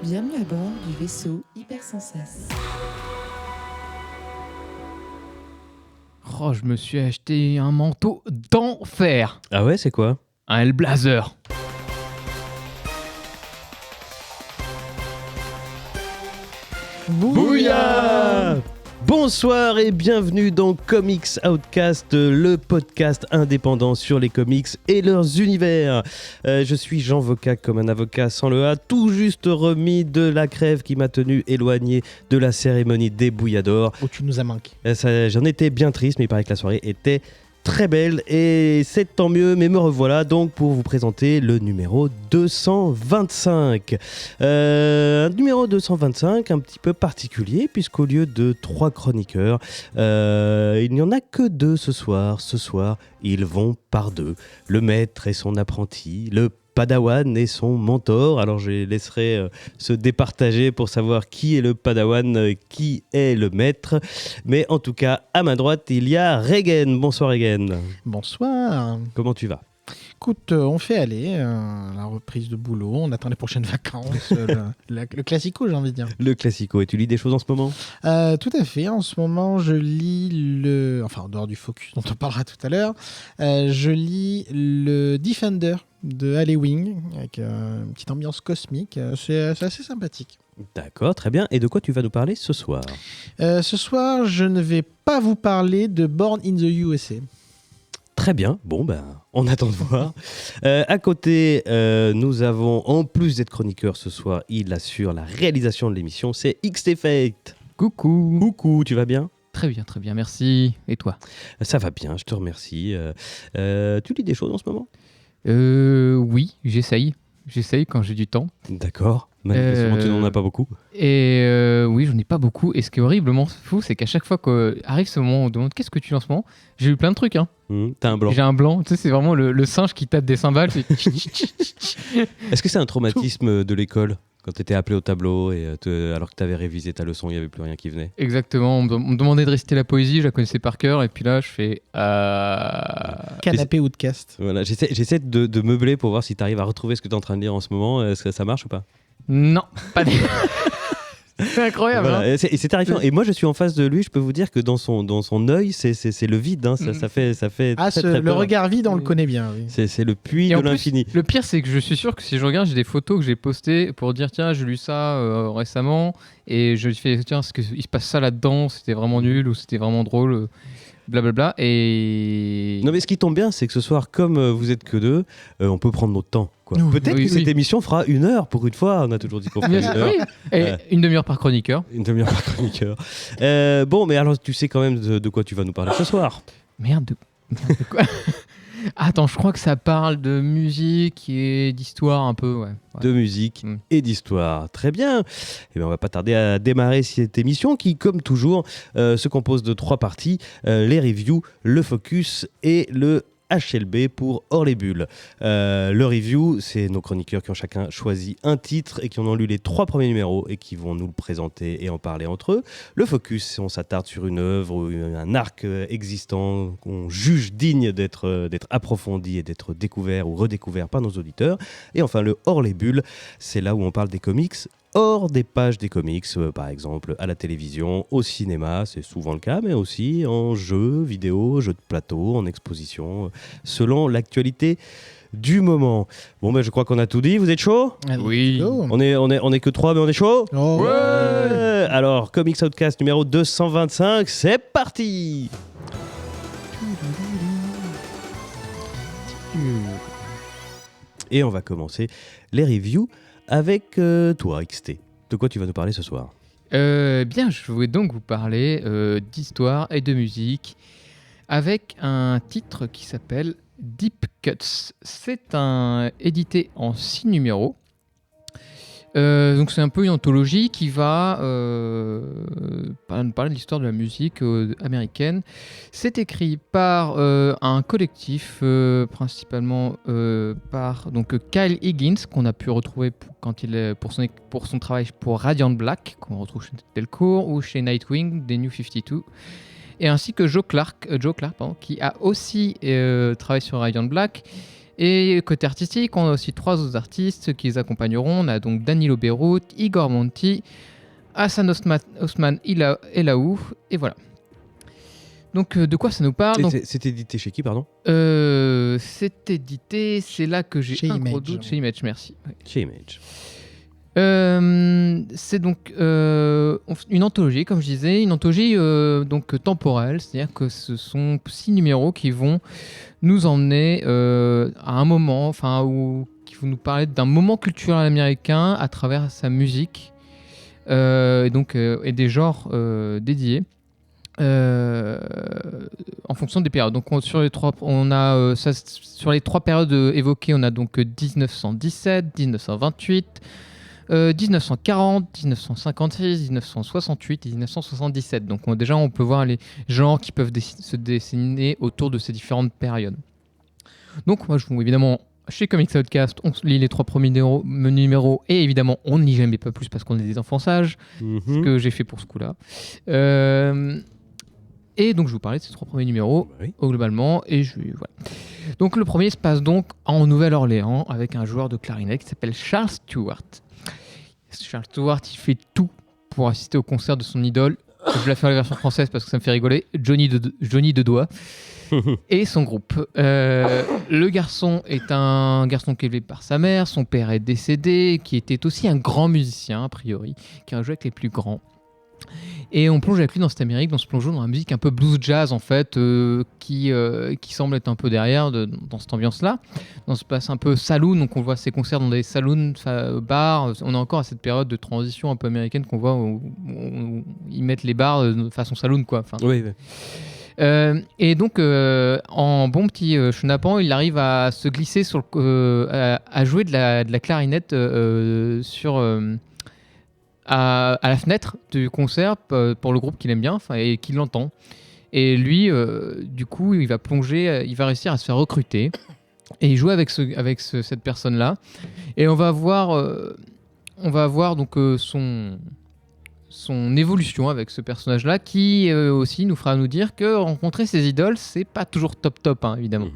Bienvenue à bord du vaisseau Hypersensas. Oh, je me suis acheté un manteau d'enfer. Ah ouais, c'est quoi? Un Hellblazer. Bouya! Bonsoir et bienvenue dans Comics Outcast, le podcast indépendant sur les comics et leurs univers. Je suis Jean Vocat, comme un avocat sans le A, tout juste remis de la crève qui m'a tenu éloigné de la cérémonie des Bouilladors. Oh, tu nous as manqué. J'en étais bien triste, mais il paraît que la soirée était très belle et c'est tant mieux, mais me revoilà donc pour vous présenter le numéro 225. Un numéro 225 un petit peu particulier puisqu'au lieu de 3 chroniqueurs, il n'y en a que 2 ce soir. Ce soir, ils vont par 2. Le maître et son apprenti, le Padawan et son mentor. Alors je les laisserai se départager pour savoir qui est le Padawan, qui est le maître. Mais en tout cas, à ma droite, il y a Regen. Bonsoir Regen. Bonsoir. Comment tu vas ? Écoute, on fait aller la reprise de boulot, on attend les prochaines vacances, le classico, j'ai envie de dire. Le classico. Et tu lis des choses en ce moment ? Tout à fait, en ce moment je lis en dehors du focus dont on parlera tout à l'heure, je lis le Defender de Halloween avec une petite ambiance cosmique, c'est assez sympathique. D'accord, très bien. Et de quoi tu vas nous parler ce soir ? Ce soir, je ne vais pas vous parler de Born in the USA. Très bien, bon on attend de voir. À côté, nous avons, en plus d'être chroniqueur ce soir, il assure la réalisation de l'émission, c'est XT Fate. Coucou. Coucou, tu vas bien ? Très bien, merci. Et toi ? Ça va bien, je te remercie. Tu lis des choses en ce moment ? Oui, j'essaye. J'essaye quand j'ai du temps. D'accord, manifestement tu n'en as pas beaucoup. Et oui, j'en ai pas beaucoup. Et ce qui est horriblement fou, c'est qu'à chaque fois qu'arrive ce moment où on demande qu'est-ce que tu lis en ce moment, j'ai eu plein de trucs. Hein. T'as un blanc. J'ai un blanc. Tu sais, c'est vraiment le singe qui tape des cymbales. Est-ce que c'est un traumatisme de l'école ? Quand tu étais appelé au tableau et alors que tu avais révisé ta leçon, il n'y avait plus rien qui venait. Exactement, on me demandait de réciter la poésie, je la connaissais par cœur, et puis là je fais... Canapé ou de cast. Voilà, j'essaie de meubler pour voir si tu arrives à retrouver ce que tu es en train de lire en ce moment. Est-ce que ça marche ou pas ? Non, pas des... C'est incroyable. Voilà. Hein. Et c'est terrifiant. Et moi je suis en face de lui, je peux vous dire que dans son œil, c'est le vide. Hein. Ça fait Ah, très, très le peur. regard vide, on le connaît bien. Oui. C'est le puits Et de en plus, l'infini. le pire, c'est que je suis sûr que si je regarde, j'ai des photos que j'ai postées pour dire tiens, j'ai lu ça récemment, et je fais tiens, il se passe ça là-dedans, c'était vraiment nul ou c'était vraiment drôle, blablabla. Et. Non mais ce qui tombe bien, c'est que ce soir, comme vous êtes que 2, on peut prendre notre temps. Quoi. Oui, Peut-être oui, que cette oui. émission fera 1 heure pour une fois. On a toujours dit qu'on ferait 1 heure. Oui. Et une demi-heure par chroniqueur. Une demi-heure par chroniqueur. Bon, mais alors tu sais quand même de quoi tu vas nous parler ce soir. Merde, de quoi? Attends, je crois que ça parle de musique et d'histoire un peu, ouais. De musique et d'histoire. Très bien. Et bien, on va pas tarder à démarrer cette émission qui, comme toujours, se compose de 3 parties. Les reviews, le focus et le HLB pour Hors les Bulles. Le review, c'est nos chroniqueurs qui ont chacun choisi un titre et qui en ont lu les 3 premiers numéros et qui vont nous le présenter et en parler entre eux. Le focus, on s'attarde sur une œuvre ou un arc existant qu'on juge digne d'être approfondi et d'être découvert ou redécouvert par nos auditeurs. Et enfin, le Hors les Bulles, c'est là où on parle des comics hors des pages des comics, par exemple à la télévision, au cinéma, c'est souvent le cas, mais aussi en jeux vidéo, jeux de plateau, en exposition, selon l'actualité du moment. Bon, je crois qu'on a tout dit. Vous êtes chaud ? Oui. On est que 3, mais on est chaud ? Oh. Ouais. Alors, Comics Outcast numéro 225, c'est parti ! Et on va commencer les reviews avec toi, XT. De quoi tu vas nous parler ce soir ? Bien, je voulais donc vous parler d'histoire et de musique avec un titre qui s'appelle Deep Cuts. C'est édité en 6 numéros. Donc c'est un peu une anthologie qui va nous parler de l'histoire de la musique américaine. C'est écrit par un collectif principalement par Kyle Higgins qu'on a pu retrouver pour son travail pour Radiant Black qu'on retrouve chez Delcourt ou chez Nightwing des New 52. Et ainsi que Joe Clark, qui a aussi travaillé sur Radiant Black Et côté artistique, on a aussi 3 autres artistes qui les accompagneront. On a donc Danilo Beirut, Igor Monti, Hassan Osman Elaou, et voilà. Donc de quoi ça nous parle? Donc, c'est édité chez qui, pardon? c'est édité, c'est là que j'ai Chez un gros Image. doute. Chez Image, merci. Ouais. Chez Image. C'est donc une anthologie, comme je disais, une anthologie donc temporelle, c'est-à-dire que ce sont 6 numéros qui vont nous emmener à un moment, ou qui vont nous parler d'un moment culturel américain à travers sa musique et des genres dédiés. En fonction des périodes. Donc sur les 3 périodes évoquées, on a donc 1917, 1928, 1940, 1956, 1968 et 1977. Donc déjà on peut voir les genres qui peuvent se dessiner autour de ces différentes périodes. Donc moi évidemment chez Comics Outcast on lit les 3 premiers numéros et évidemment on ne lit jamais pas plus parce qu'on est des enfants sages, ce que j'ai fait pour ce coup-là. Et donc je vais vous parler de ces 3 premiers numéros globalement voilà. Donc le premier se passe donc en Nouvelle-Orléans avec un joueur de clarinette qui s'appelle Charles Stewart. Charles Stewart, il fait tout pour assister au concert de son idole. Je vais la faire la version française parce que ça me fait rigoler. Johnny de Doigt et son groupe. Le garçon est un garçon qui est élevé par sa mère. Son père est décédé, qui était aussi un grand musicien a priori, qui a joué avec les plus grands. Et on plonge avec lui dans cette Amérique, dans ce plongeon dans la musique un peu blues jazz en fait, qui semble être un peu derrière dans cette ambiance-là. Dans ce place un peu saloon, donc on voit ces concerts dans des saloons, bars. On est encore à cette période de transition un peu américaine qu'on voit où ils mettent les bars de façon saloon quoi. Oui. Et donc en bon petit chenapan, il arrive à se glisser à jouer de la clarinette à la fenêtre du concert pour le groupe qu'il aime bien et qui l'entend. Et lui, du coup, il va plonger, il va réussir à se faire recruter et il joue avec cette personne-là. Et on va voir donc son évolution avec ce personnage-là qui aussi nous fera nous dire que rencontrer ses idoles, c'est pas toujours top, hein, évidemment.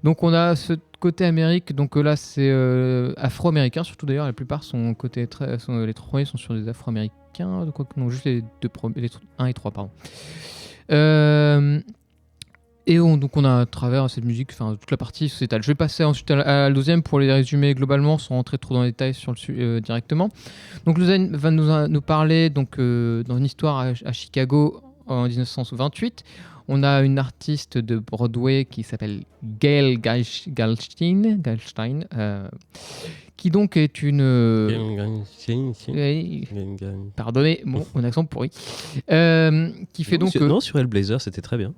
Donc on a ce côté Amérique, donc là c'est afro-américain, surtout d'ailleurs la plupart les 3 premiers sont sur des afro-américains, non juste les 1 et 3 pardon. Et donc on a à travers cette musique, toute la partie sociétale. Je vais passer ensuite à la deuxième pour les résumer globalement sans rentrer trop dans les détails directement. Donc Lausanne va nous parler donc dans une histoire à Chicago en 1928. On a une artiste de Broadway qui s'appelle Gail Galstein, qui donc est une... Pardonnez mon accent pourri. Qui fait donc... Non, sur Hellblazer, c'était très bien.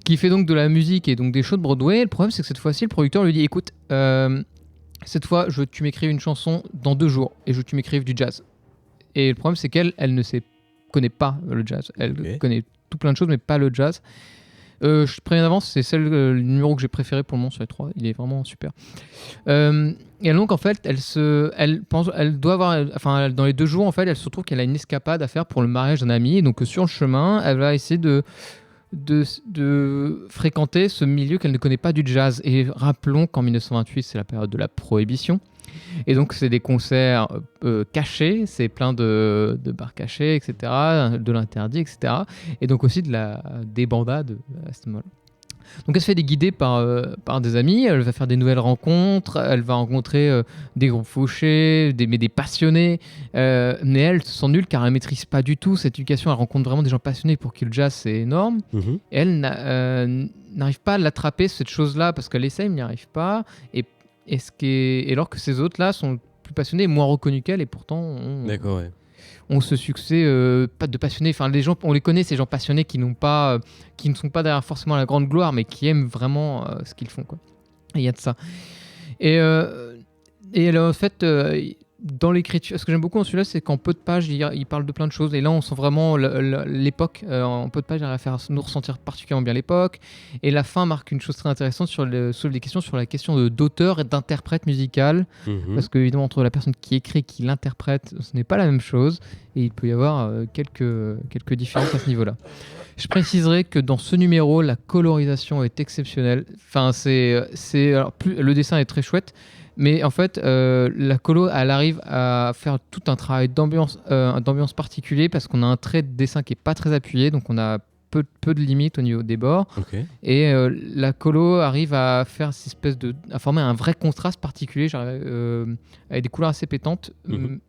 Qui fait donc de la musique et donc des shows de Broadway. Le problème, c'est que cette fois-ci, le producteur lui dit, écoute, cette fois, je veux que tu m'écrives une chanson dans 2 jours et je veux que tu m'écrives du jazz. Et le problème, c'est qu'elle ne connaît pas le jazz. Elle connaît tout plein de choses, mais pas le jazz. Je préviens d'avance, c'est le numéro que j'ai préféré pour le moment sur les 3. Il est vraiment super. Et donc en fait, elle doit avoir, dans les 2 jours en fait, elle se trouve qu'elle a une escapade à faire pour le mariage d'un ami. Et donc sur le chemin, elle va essayer de fréquenter ce milieu qu'elle ne connaît pas du jazz. Et rappelons qu'en 1928, c'est la période de la prohibition. Et donc c'est des concerts cachés, c'est plein de bars cachés, etc., de l'interdit, etc. Et donc aussi des bandades à ce moment-là. Donc elle se fait des guider par des amis, elle va faire des nouvelles rencontres, elle va rencontrer des groupes fauchés, des passionnés, mais elle se sent nulle car elle ne maîtrise pas du tout cette éducation, elle rencontre vraiment des gens passionnés pour qui le jazz c'est énorme. Et elle n'arrive pas à l'attraper cette chose-là parce qu'elle essaie, mais n'y arrive pas. Et alors que ces autres-là sont plus passionnés et moins reconnus qu'elle, et pourtant ont ce succès pas de passionnés. Les gens, on les connaît, ces gens passionnés qui ne sont pas derrière forcément la grande gloire, mais qui aiment vraiment ce qu'ils font, quoi. Et il y a de ça. Et elle a en fait dans l'écriture, ce que j'aime beaucoup dans celui-là, c'est qu'en peu de pages, il parle de plein de choses. Et là, on sent vraiment l'époque. En peu de pages, il arrive à faire nous ressentir particulièrement bien l'époque. Et la fin marque une chose très intéressante souleve des questions sur la question d'auteur et d'interprète musical. Parce qu'évidemment, entre la personne qui écrit et qui l'interprète, ce n'est pas la même chose. Et il peut y avoir quelques différences à ce niveau-là. Je préciserai que dans ce numéro, la colorisation est exceptionnelle. Enfin, le dessin est très chouette. Mais en fait, la colo, elle arrive à faire tout un travail d'ambiance particulier parce qu'on a un trait de dessin qui n'est pas très appuyé, donc on a peu de limites au niveau des bords. Ok. Et la colo arrive à faire à former un vrai contraste particulier, avec des couleurs assez pétantes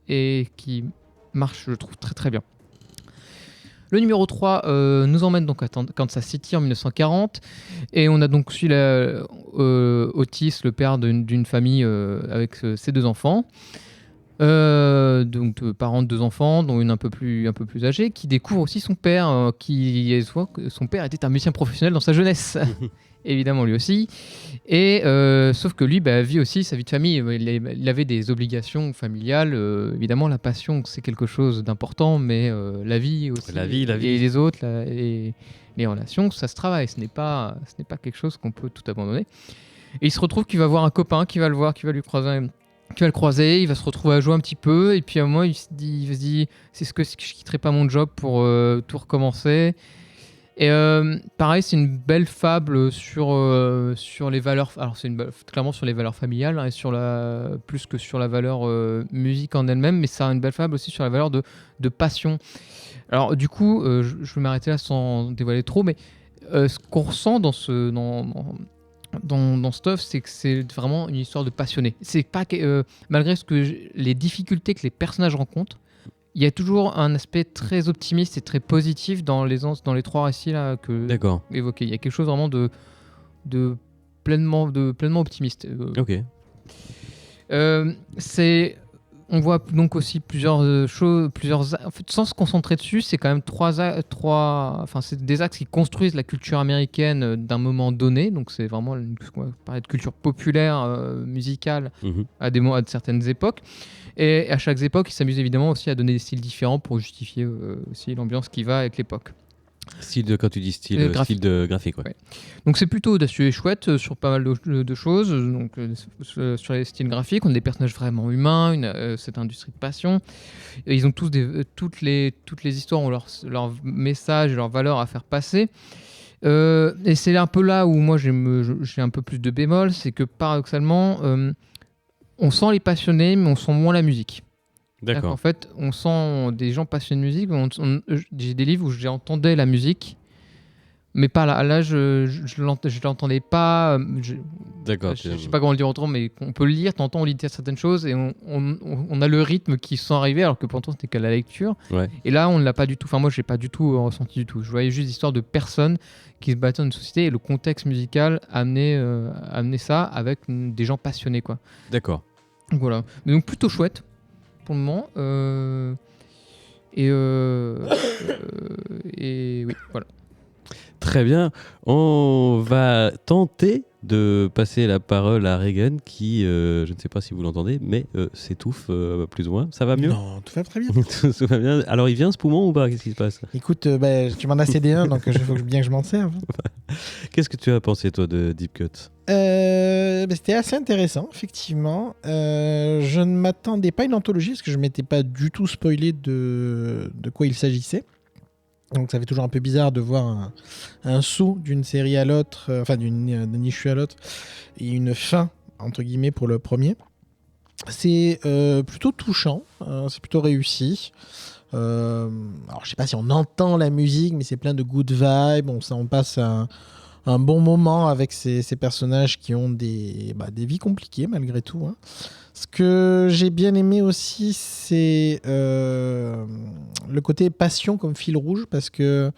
et qui marche, je trouve, très très bien. Le numéro 3 nous emmène donc à Kansas City en 1940 et on a donc suivi Otis, le père d'une famille avec ses 2 enfants. Donc parents de 2 enfants, dont une un peu plus âgée, qui découvre aussi son père, qui voit que son père était un musicien professionnel dans sa jeunesse. Évidemment lui aussi, et sauf que lui vit aussi sa vie de famille. Il avait des obligations familiales. Évidemment, la passion c'est quelque chose d'important, mais la vie aussi, La vie. et les autres, et les relations, ça se travaille. Ce n'est pas quelque chose qu'on peut tout abandonner. Et il se retrouve qu'il va voir un copain qui va le voir, qui va le croiser, il va se retrouver à jouer un petit peu, et puis à un moment il se dit c'est ce que je quitterai pas mon job pour tout recommencer. Et pareil, c'est une belle fable sur les valeurs. Alors clairement sur les valeurs familiales, hein, et plus que sur la valeur musique en elle-même, mais ça a une belle fable aussi sur la valeur de passion. Alors du coup, je vais m'arrêter là sans dévoiler trop, mais ce qu'on ressent dans Stuff, c'est que c'est vraiment une histoire de passionné. C'est pas que, malgré les difficultés que les personnages rencontrent, il y a toujours un aspect très optimiste et très positif dans les 3 récits là que évoqués. Il y a quelque chose vraiment de pleinement optimiste. Ok. On voit donc aussi plusieurs choses, en fait, sans se concentrer dessus, c'est quand même c'est des axes qui construisent la culture américaine d'un moment donné. Donc c'est vraiment, on va parler de culture populaire, musicale, à certaines époques. Et à chaque époque, ils s'amusent évidemment aussi à donner des styles différents pour justifier aussi l'ambiance qui va avec l'époque. Quand tu dis style de graphique, ouais. Donc c'est plutôt audacieux et chouette sur pas mal de choses. Donc sur les styles graphiques, on a des personnages vraiment humains, cette industrie de passion. Et ils ont tous toutes les histoires ont leur message et leur valeur à faire passer. Et c'est un peu là où moi j'ai un peu plus de bémol, c'est que paradoxalement, on sent les passionnés, mais on sent moins la musique. D'accord. En fait, on sent des gens passionnés de musique. J'ai des livres où j'entendais la musique, mais pas là. Là, je l'entendais pas. D'accord. Je sais pas comment le dire autrement, mais on peut le lire. T'entends, on lit certaines choses et on a le rythme qui sent arriver, alors que pourtant c'était qu'à la lecture. Ouais. Et là, on ne l'a pas du tout. Enfin, moi, j'ai pas du tout ressenti du tout. Je voyais juste l'histoire de personnes qui se battaient dans une société et le contexte musical amenait ça avec des gens passionnés, quoi. D'accord. Voilà. Mais donc plutôt chouette pour le moment. Et oui, voilà. Très bien. On va tenter de passer la parole à Regan qui, je ne sais pas si vous l'entendez, mais s'étouffe plus ou moins. Ça va mieux ? Non, tout va très bien. Tout va bien. Alors, il vient ce poumon ou pas ? Qu'est-ce qui se passe ? Écoute, tu m'en as cédé un, donc il faut bien que je m'en serve. Qu'est-ce que tu as pensé, toi, de Deep Cut ? C'était assez intéressant, effectivement. Je ne m'attendais pas à une anthologie, parce que je ne m'étais pas du tout spoilé de quoi il s'agissait. Donc ça fait toujours un peu bizarre de voir un saut d'une série à l'autre, d'un issue à l'autre, et une fin, entre guillemets, pour le premier. C'est plutôt touchant, c'est plutôt réussi. Alors je sais pas si on entend la musique, mais c'est plein de good vibes, on passe un bon moment avec ces personnages qui ont des vies compliquées malgré tout, hein. Ce que j'ai bien aimé aussi, c'est le côté passion comme fil rouge, parce que,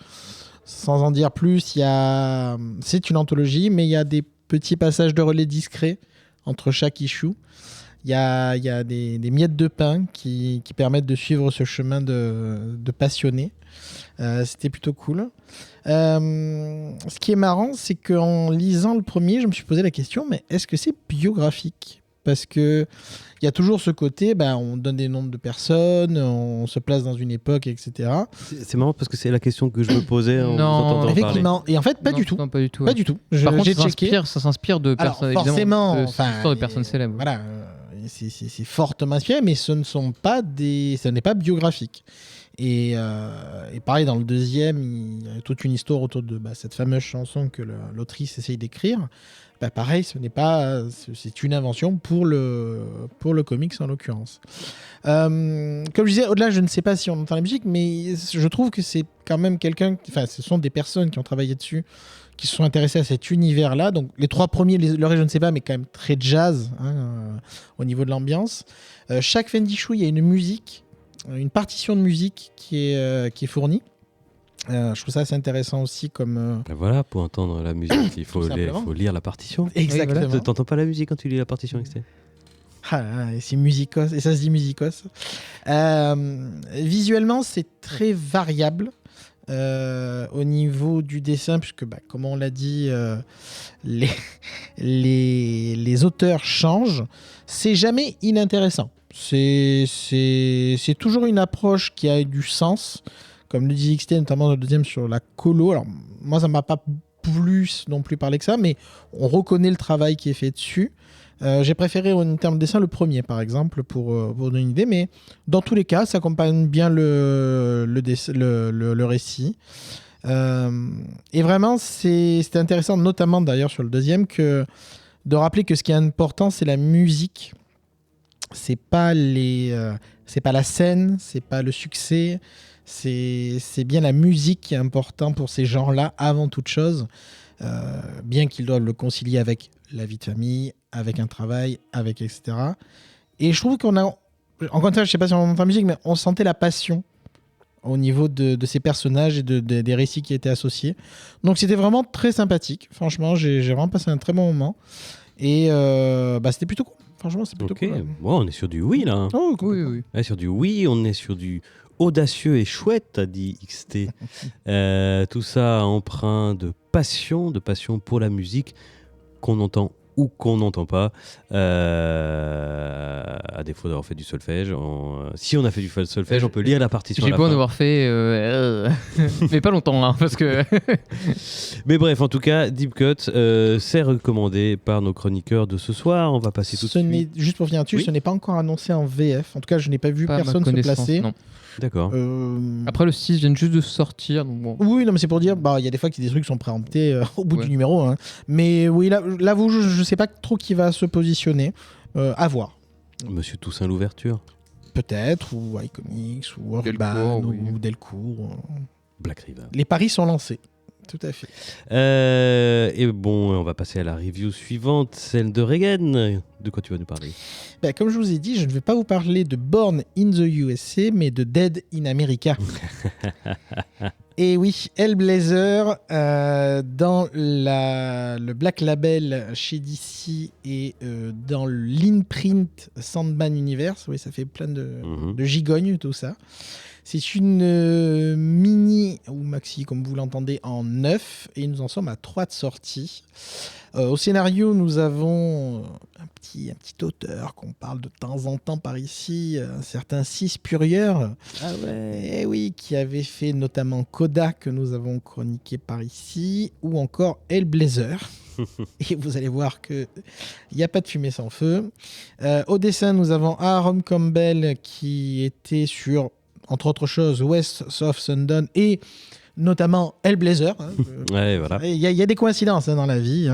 sans en dire plus, c'est une anthologie, mais il y a des petits passages de relais discrets entre chaque issue. Il y a des miettes de pain qui permettent de suivre ce chemin de passionné. C'était plutôt cool. Ce qui est marrant, c'est qu'en lisant le premier, je me suis posé la question, mais est-ce que c'est biographique ? parce que il y a toujours ce côté, on donne des noms de personnes, on se place dans une époque, etc. C'est marrant parce que c'est la question que je me posais en vous Non, entendant parler. Effectivement. Et en fait, pas Non, du tout. non, pas du tout. Pas ouais. du tout. Par contre, J'ai checké. ça s'inspire de Alors, personnes, forcément, évidemment, de personnes célèbres. Voilà, c'est fortement inspiré, mais ce n'est pas biographique. Et pareil, dans le deuxième, il y a toute une histoire autour de cette fameuse chanson que l'autrice essaye d'écrire. Pareil, c'est une invention pour le comics en l'occurrence. Comme je disais, au-delà, je ne sais pas si on entend la musique, mais je trouve que c'est quand même ce sont des personnes qui ont travaillé dessus, qui se sont intéressées à cet univers-là. Donc les trois premiers, le reste, je ne sais pas, mais quand même très jazz au niveau de l'ambiance. Chaque Fendichou, il y a une partition de musique qui est fournie. Je trouve ça assez intéressant aussi comme... Voilà, pour entendre la musique, il faut lire la partition. Exactement. Tu n'entends pas la musique quand tu lis la partition, etc. Et c'est musicos, et ça se dit musicos. Visuellement, c'est très variable au niveau du dessin, puisque, comme on l'a dit, les auteurs changent. C'est jamais inintéressant. C'est toujours une approche qui a du sens. Comme le dit XT, notamment dans le deuxième sur la colo. Alors, moi, ça ne m'a pas plus non plus parlé que ça, mais on reconnaît le travail qui est fait dessus. J'ai préféré, en termes de dessin, le premier, par exemple, pour donner une idée. Mais dans tous les cas, ça accompagne bien le récit. Et vraiment, c'était intéressant, notamment d'ailleurs sur le deuxième, de rappeler que ce qui est important, c'est la musique. C'est pas la scène, c'est pas le succès. C'est bien la musique qui est importante pour ces gens-là avant toute chose, bien qu'ils doivent le concilier avec la vie de famille, avec un travail, avec etc. Et je trouve qu'on a, encore une fois, je ne sais pas si on entend la musique, mais on sentait la passion au niveau de ces personnages et des récits qui étaient associés. Donc c'était vraiment très sympathique. Franchement, j'ai vraiment passé un très bon moment. Et c'était plutôt cool. Franchement, c'est plutôt cool. Bon, on est sur du oui, là. Oh, Oui, oui. Ouais, sur du oui, on est sur du audacieux et chouette, a dit XT. Tout ça empreint de passion pour la musique qu'on entend ou qu'on n'entend pas, à défaut d'avoir fait du solfège. Si on a fait du solfège, on peut lire la partition. J'ai beau beau en avoir fait, mais pas longtemps, hein, parce que... Mais bref, en tout cas, Deep Cut, c'est recommandé par nos chroniqueurs de ce soir. On va passer tout de suite. Juste pour finir dessus, Oui. ce n'est pas encore annoncé en VF. En tout cas, je n'ai pas vu Pas à ma personne se connaissance, placer. non. D'accord. Après, le 6 vient juste de sortir, donc bon. Oui, non, mais c'est pour dire, il y a des fois que des trucs sont préemptés au bout Ouais. du numéro. Hein. Mais oui, là je ne sais pas trop qui va se positionner. À voir. Monsieur Toussaint l'ouverture. Peut-être, ou iComics, ou Delcourt, Urban, oui. ou Delcourt. Black River. Les paris sont lancés. Tout à fait. Et bon, on va passer à la review suivante, celle de Regan. De quoi tu vas nous parler? Comme je vous ai dit, je ne vais pas vous parler de Born in the USA, mais de Dead in America. Et oui, Hellblazer, dans le Black Label chez DC et dans l'Inprint Sandman Universe. Oui, ça fait plein de gigognes, tout ça. C'est une mini ou maxi, comme vous l'entendez, en 9, et nous en sommes à 3 de sortie. Au scénario, nous avons un petit auteur qu'on parle de temps en temps par ici, un certain Cis Purier. Ah ouais. Et oui, qui avait fait notamment Coda, que nous avons chroniqué par ici, ou encore Hellblazer. Et vous allez voir qu'il n'y a pas de fumée sans feu. Au dessin, nous avons Aaron Campbell, qui était sur, entre autres choses, West of Sundance et notamment Hellblazer. Ouais, voilà. Il y a des coïncidences dans la vie.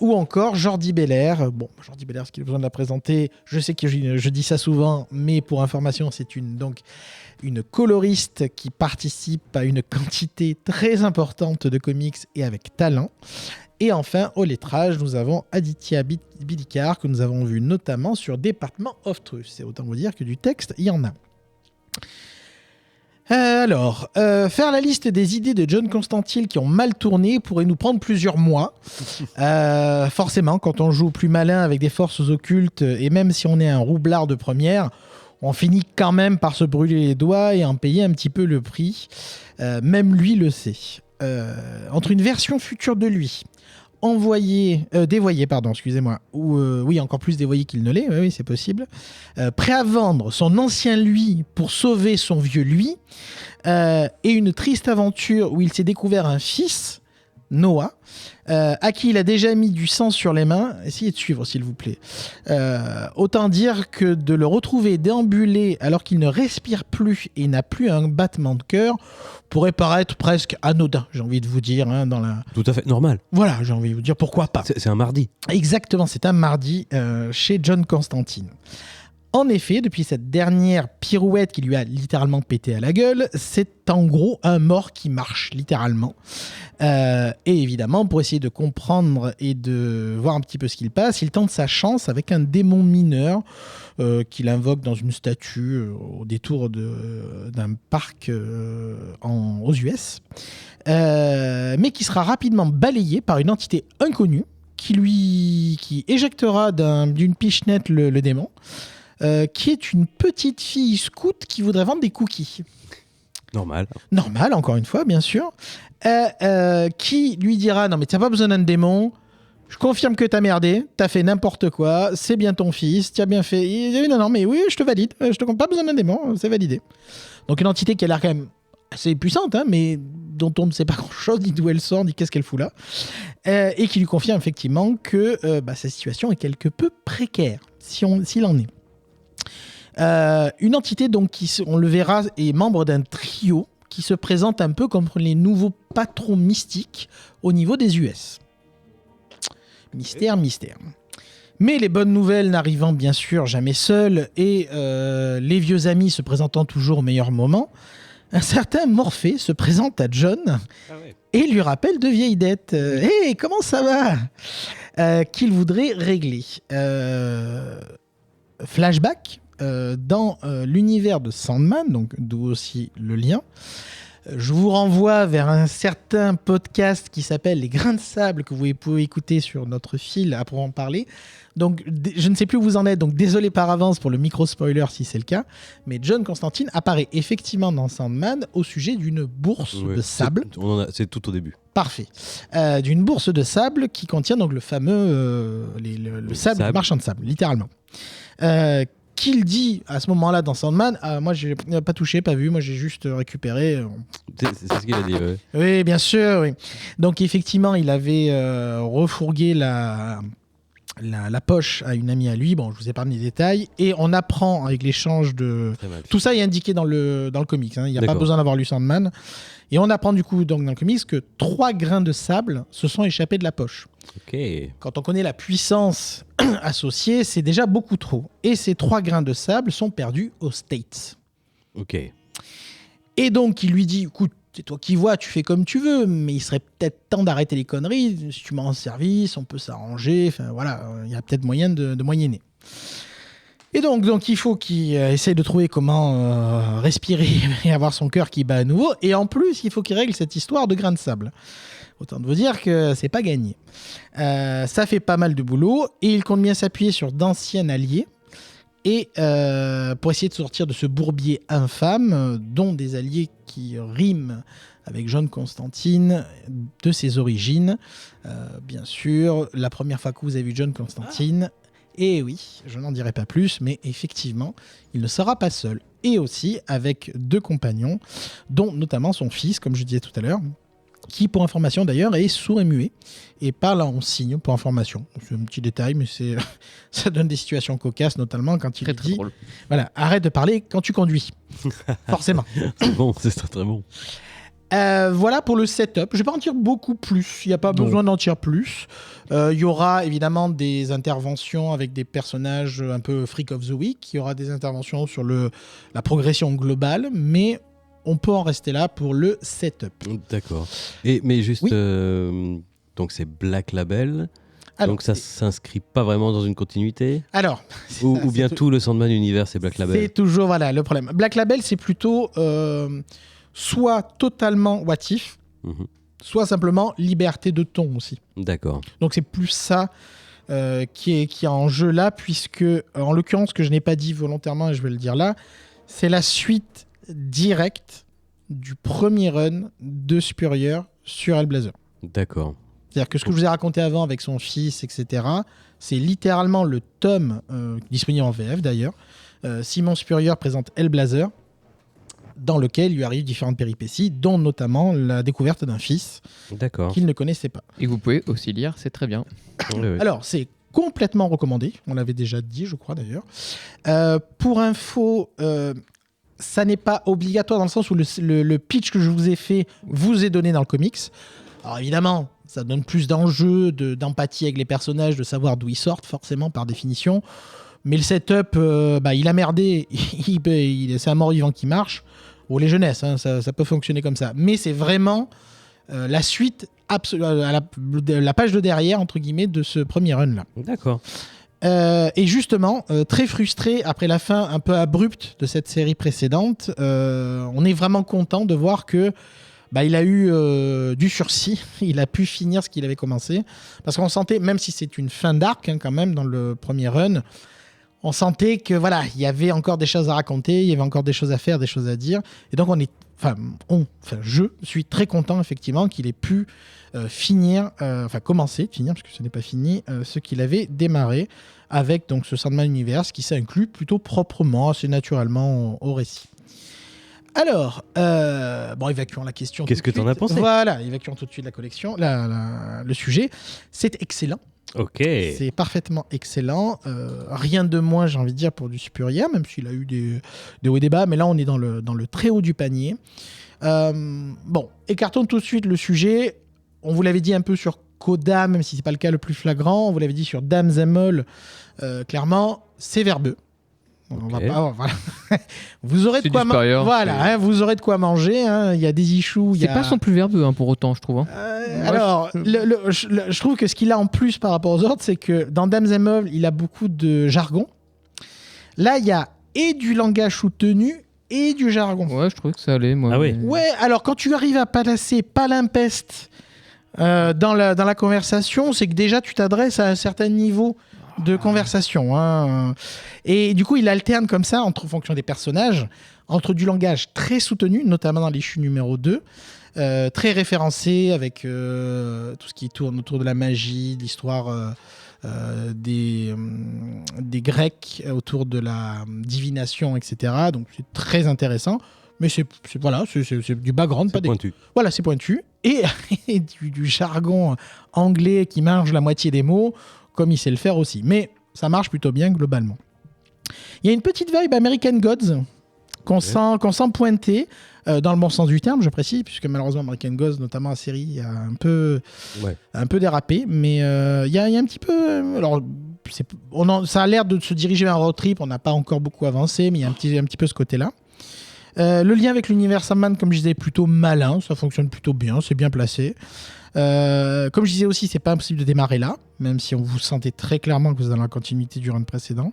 Ou encore Jordi Belair. Bon, Jordi Belair, est-ce qu'il a besoin de la présenter? Je sais que je dis ça souvent, mais pour information, c'est une coloriste qui participe à une quantité très importante de comics et avec talent. Et enfin, au lettrage, nous avons Aditya Bidikar, que nous avons vu notamment sur Department of Truth. C'est autant vous dire que du texte, il y en a. Alors, faire la liste des idées de John Constantine qui ont mal tourné pourrait nous prendre plusieurs mois. Forcément, quand on joue plus malin avec des forces occultes, et même si on est un roublard de première, on finit quand même par se brûler les doigts et en payer un petit peu le prix. Même lui le sait. Entre une version future de lui, dévoyé, pardon, excusez-moi, ou oui, encore plus dévoyé qu'il ne l'est, oui, c'est possible, prêt à vendre son ancien lui pour sauver son vieux lui, et une triste aventure où il s'est découvert un fils, Noah, à qui il a déjà mis du sang sur les mains. Essayez de suivre, s'il vous plaît. Autant dire que de le retrouver déambuler alors qu'il ne respire plus et n'a plus un battement de cœur pourrait paraître presque anodin, j'ai envie de vous dire. Dans la... Tout à fait normal. Voilà, j'ai envie de vous dire pourquoi pas. C'est un mardi. Exactement, c'est un mardi chez John Constantine. En effet, depuis cette dernière pirouette qui lui a littéralement pété à la gueule, c'est en gros un mort qui marche, littéralement. Et évidemment, pour essayer de comprendre et de voir un petit peu ce qu'il passe, il tente sa chance avec un démon mineur qu'il invoque dans une statue au détour d'un parc aux US, mais qui sera rapidement balayé par une entité inconnue qui éjectera d'une pichenette le démon. Qui est une petite fille scout qui voudrait vendre des cookies. Normal, encore une fois, bien sûr. Qui lui dira « Non, mais t'as pas besoin d'un démon. Je confirme que t'as merdé. T'as fait n'importe quoi. C'est bien ton fils. T'as bien fait... » Il dit « Non, mais oui, je te valide. Je te compte pas besoin d'un démon. C'est validé. » Donc une entité qui a l'air quand même assez puissante, mais dont on ne sait pas grand-chose, ni d'où elle sort, ni qu'est-ce qu'elle fout là. Et qui lui confirme effectivement que sa situation est quelque peu précaire, s'il en est. Une entité donc qui, on le verra, est membre d'un trio qui se présente un peu comme les nouveaux patrons mystiques au niveau des US. Mystère. Mais les bonnes nouvelles n'arrivant bien sûr jamais seules et les vieux amis se présentant toujours au meilleur moment, un certain Morphée se présente à John et lui rappelle de vieilles dettes. Hey, comment ça va qu'il voudrait régler. Flashback. Dans l'univers de Sandman, donc d'où aussi le lien, je vous renvoie vers un certain podcast qui s'appelle Les Grains de Sable que vous pouvez écouter sur notre fil après en parler. Donc je ne sais plus où vous en êtes, donc désolé par avance pour le micro-spoiler si c'est le cas, mais John Constantine apparaît effectivement dans Sandman au sujet d'une bourse de sable. C'est tout au début. Parfait. D'une bourse de sable qui contient donc le fameux le sable, marchand de sable, littéralement. Qu'il dit à ce moment-là dans Sandman, moi j'ai pas touché, pas vu, moi j'ai juste récupéré. C'est ce qu'il a dit, ouais. Oui, bien sûr, oui. Donc effectivement, il avait refourgué la poche à une amie à lui. Bon, je vous épargne les détails. Et on apprend avec l'échange de... Tout ça est indiqué dans le comics. Il n'y a pas besoin d'avoir lu Sandman. Et on apprend du coup donc, dans le comics que 3 grains de sable se sont échappés de la poche. Quand on connaît la puissance associée, c'est déjà beaucoup trop. Et ces 3 grains de sable sont perdus aux States. Et donc il lui dit, écoute, c'est toi qui vois, tu fais comme tu veux, mais il serait peut-être temps d'arrêter les conneries. Si tu m'en service, on peut s'arranger. Enfin voilà, il y a peut-être moyen de moyenner. Et donc il faut qu'il essaye de trouver comment respirer et avoir son cœur qui bat à nouveau. Et en plus, il faut qu'il règle cette histoire de grains de sable. Autant de vous dire que c'est pas gagné. Ça fait pas mal de boulot et il compte bien s'appuyer sur d'anciens alliés et pour essayer de sortir de ce bourbier infâme, dont des alliés qui riment avec John Constantine de ses origines. Bien sûr, la première fois que vous avez vu John Constantine... Et oui, je n'en dirai pas plus, mais effectivement, il ne sera pas seul. Et aussi avec 2 compagnons, dont notamment son fils, comme je disais tout à l'heure, qui, pour information d'ailleurs, est sourd et muet, et parle en signe, pour information. C'est un petit détail, mais ça donne des situations cocasses, notamment quand il dit drôle. Voilà, arrête de parler quand tu conduis. Forcément. C'est bon, c'est très bon. Voilà pour le setup. Je ne vais pas en dire beaucoup plus. Il n'y a pas besoin d'en dire plus. Il y aura évidemment des interventions avec des personnages un peu Freak of the Week. Il y aura des interventions sur la progression globale, mais on peut en rester là pour le setup. D'accord. Mais juste, donc c'est Black Label. Alors, donc ça s'inscrit pas vraiment dans une continuité. Alors, ou bien tout le Sandman univers c'est Black Label. C'est toujours le problème. Black Label, c'est plutôt soit totalement what if, soit simplement liberté de ton aussi. D'accord. Donc c'est plus ça qui est en jeu là, puisque en l'occurrence, ce que je n'ai pas dit volontairement et je vais le dire là, c'est la suite directe du premier run de Spurrier sur Hellblazer. D'accord. C'est-à-dire que ce que je vous ai raconté avant avec son fils, etc., c'est littéralement le tome, disponible en VF d'ailleurs, Simon Spurrier présente Hellblazer, dans lequel il lui arrive différentes péripéties, dont notamment la découverte d'un fils D'accord. qu'il ne connaissait pas. Et vous pouvez aussi lire, c'est très bien. Oui, oui. Alors, c'est complètement recommandé, on l'avait déjà dit, je crois d'ailleurs. Pour info, ça n'est pas obligatoire dans le sens où le pitch que je vous ai fait vous est donné dans le comics. Alors évidemment, ça donne plus d'enjeux, d'empathie avec les personnages, de savoir d'où ils sortent, forcément, par définition. Mais le setup, il a merdé, c'est un mort-vivant qui marche. Ou les jeunesses, hein, ça peut fonctionner comme ça. Mais c'est vraiment la suite, la page de derrière, entre guillemets, de ce premier run-là. D'accord. Et justement, très frustré après la fin un peu abrupte de cette série précédente, on est vraiment content de voir que il a eu du sursis, il a pu finir ce qu'il avait commencé. Parce qu'on sentait, même si c'est une fin d'arc quand même dans le premier run, on sentait que voilà, il y avait encore des choses à raconter, il y avait encore des choses à faire, des choses à dire. Et donc je suis très content effectivement qu'il ait pu commencer, parce que ce n'est pas fini, ce qu'il avait démarré avec donc ce Sandman Universe qui s'inclut plutôt proprement, assez naturellement au récit. Alors, évacuons la question. Qu'est-ce que tu en as pensé ? Voilà, évacuons tout de suite la collection, le sujet. C'est excellent. Ok. C'est parfaitement excellent. Rien de moins, j'ai envie de dire, pour du Spurrier, même s'il a eu des hauts et des bas, mais là, on est dans le très haut du panier. Écartons tout de suite le sujet. On vous l'avait dit un peu sur Coda, même si ce n'est pas le cas le plus flagrant. On vous l'avait dit sur Dame Zemol. Clairement, c'est verbeux. On va pas, voilà. Vous aurez de quoi manger. Voilà, vous aurez de quoi manger. Hein. Il y a des issues. C'est pas son plus verbeux pour autant, je trouve. Alors, je trouve que ce qu'il a en plus par rapport aux autres, c'est que dans Dames and Meubles, il a beaucoup de jargon. Là, il y a et du langage soutenu et du jargon. Ouais, je trouvais que ça allait, moi. Ah oui. Ouais, alors quand tu arrives à placer palimpeste dans la conversation, c'est que déjà tu t'adresses à un certain niveau de conversation. Hein. Et du coup, il alterne comme ça, en fonction des personnages, entre du langage très soutenu, notamment dans l'issue numéro 2, très référencé avec tout ce qui tourne autour de la magie, de l'histoire des Grecs, autour de la divination, etc. Donc c'est très intéressant. Mais c'est du background. C'est pointu. Voilà, c'est pointu. Et du jargon anglais qui marge la moitié des mots, comme il sait le faire aussi. Mais ça marche plutôt bien globalement. Il y a une petite vibe American Gods qu'on sent pointer, dans le bon sens du terme, je précise, puisque malheureusement American Gods, notamment la série, a un peu dérapé. Mais il y a un petit peu... Alors, ça a l'air de se diriger vers un road trip, on n'a pas encore beaucoup avancé, mais il y a un petit peu ce côté-là. Le lien avec l'univers Sandman, comme je disais, est plutôt malin, ça fonctionne plutôt bien, c'est bien placé. Comme je disais aussi, c'est pas impossible de démarrer là, même si on vous sentait très clairement que vous êtes dans la continuité du run précédent.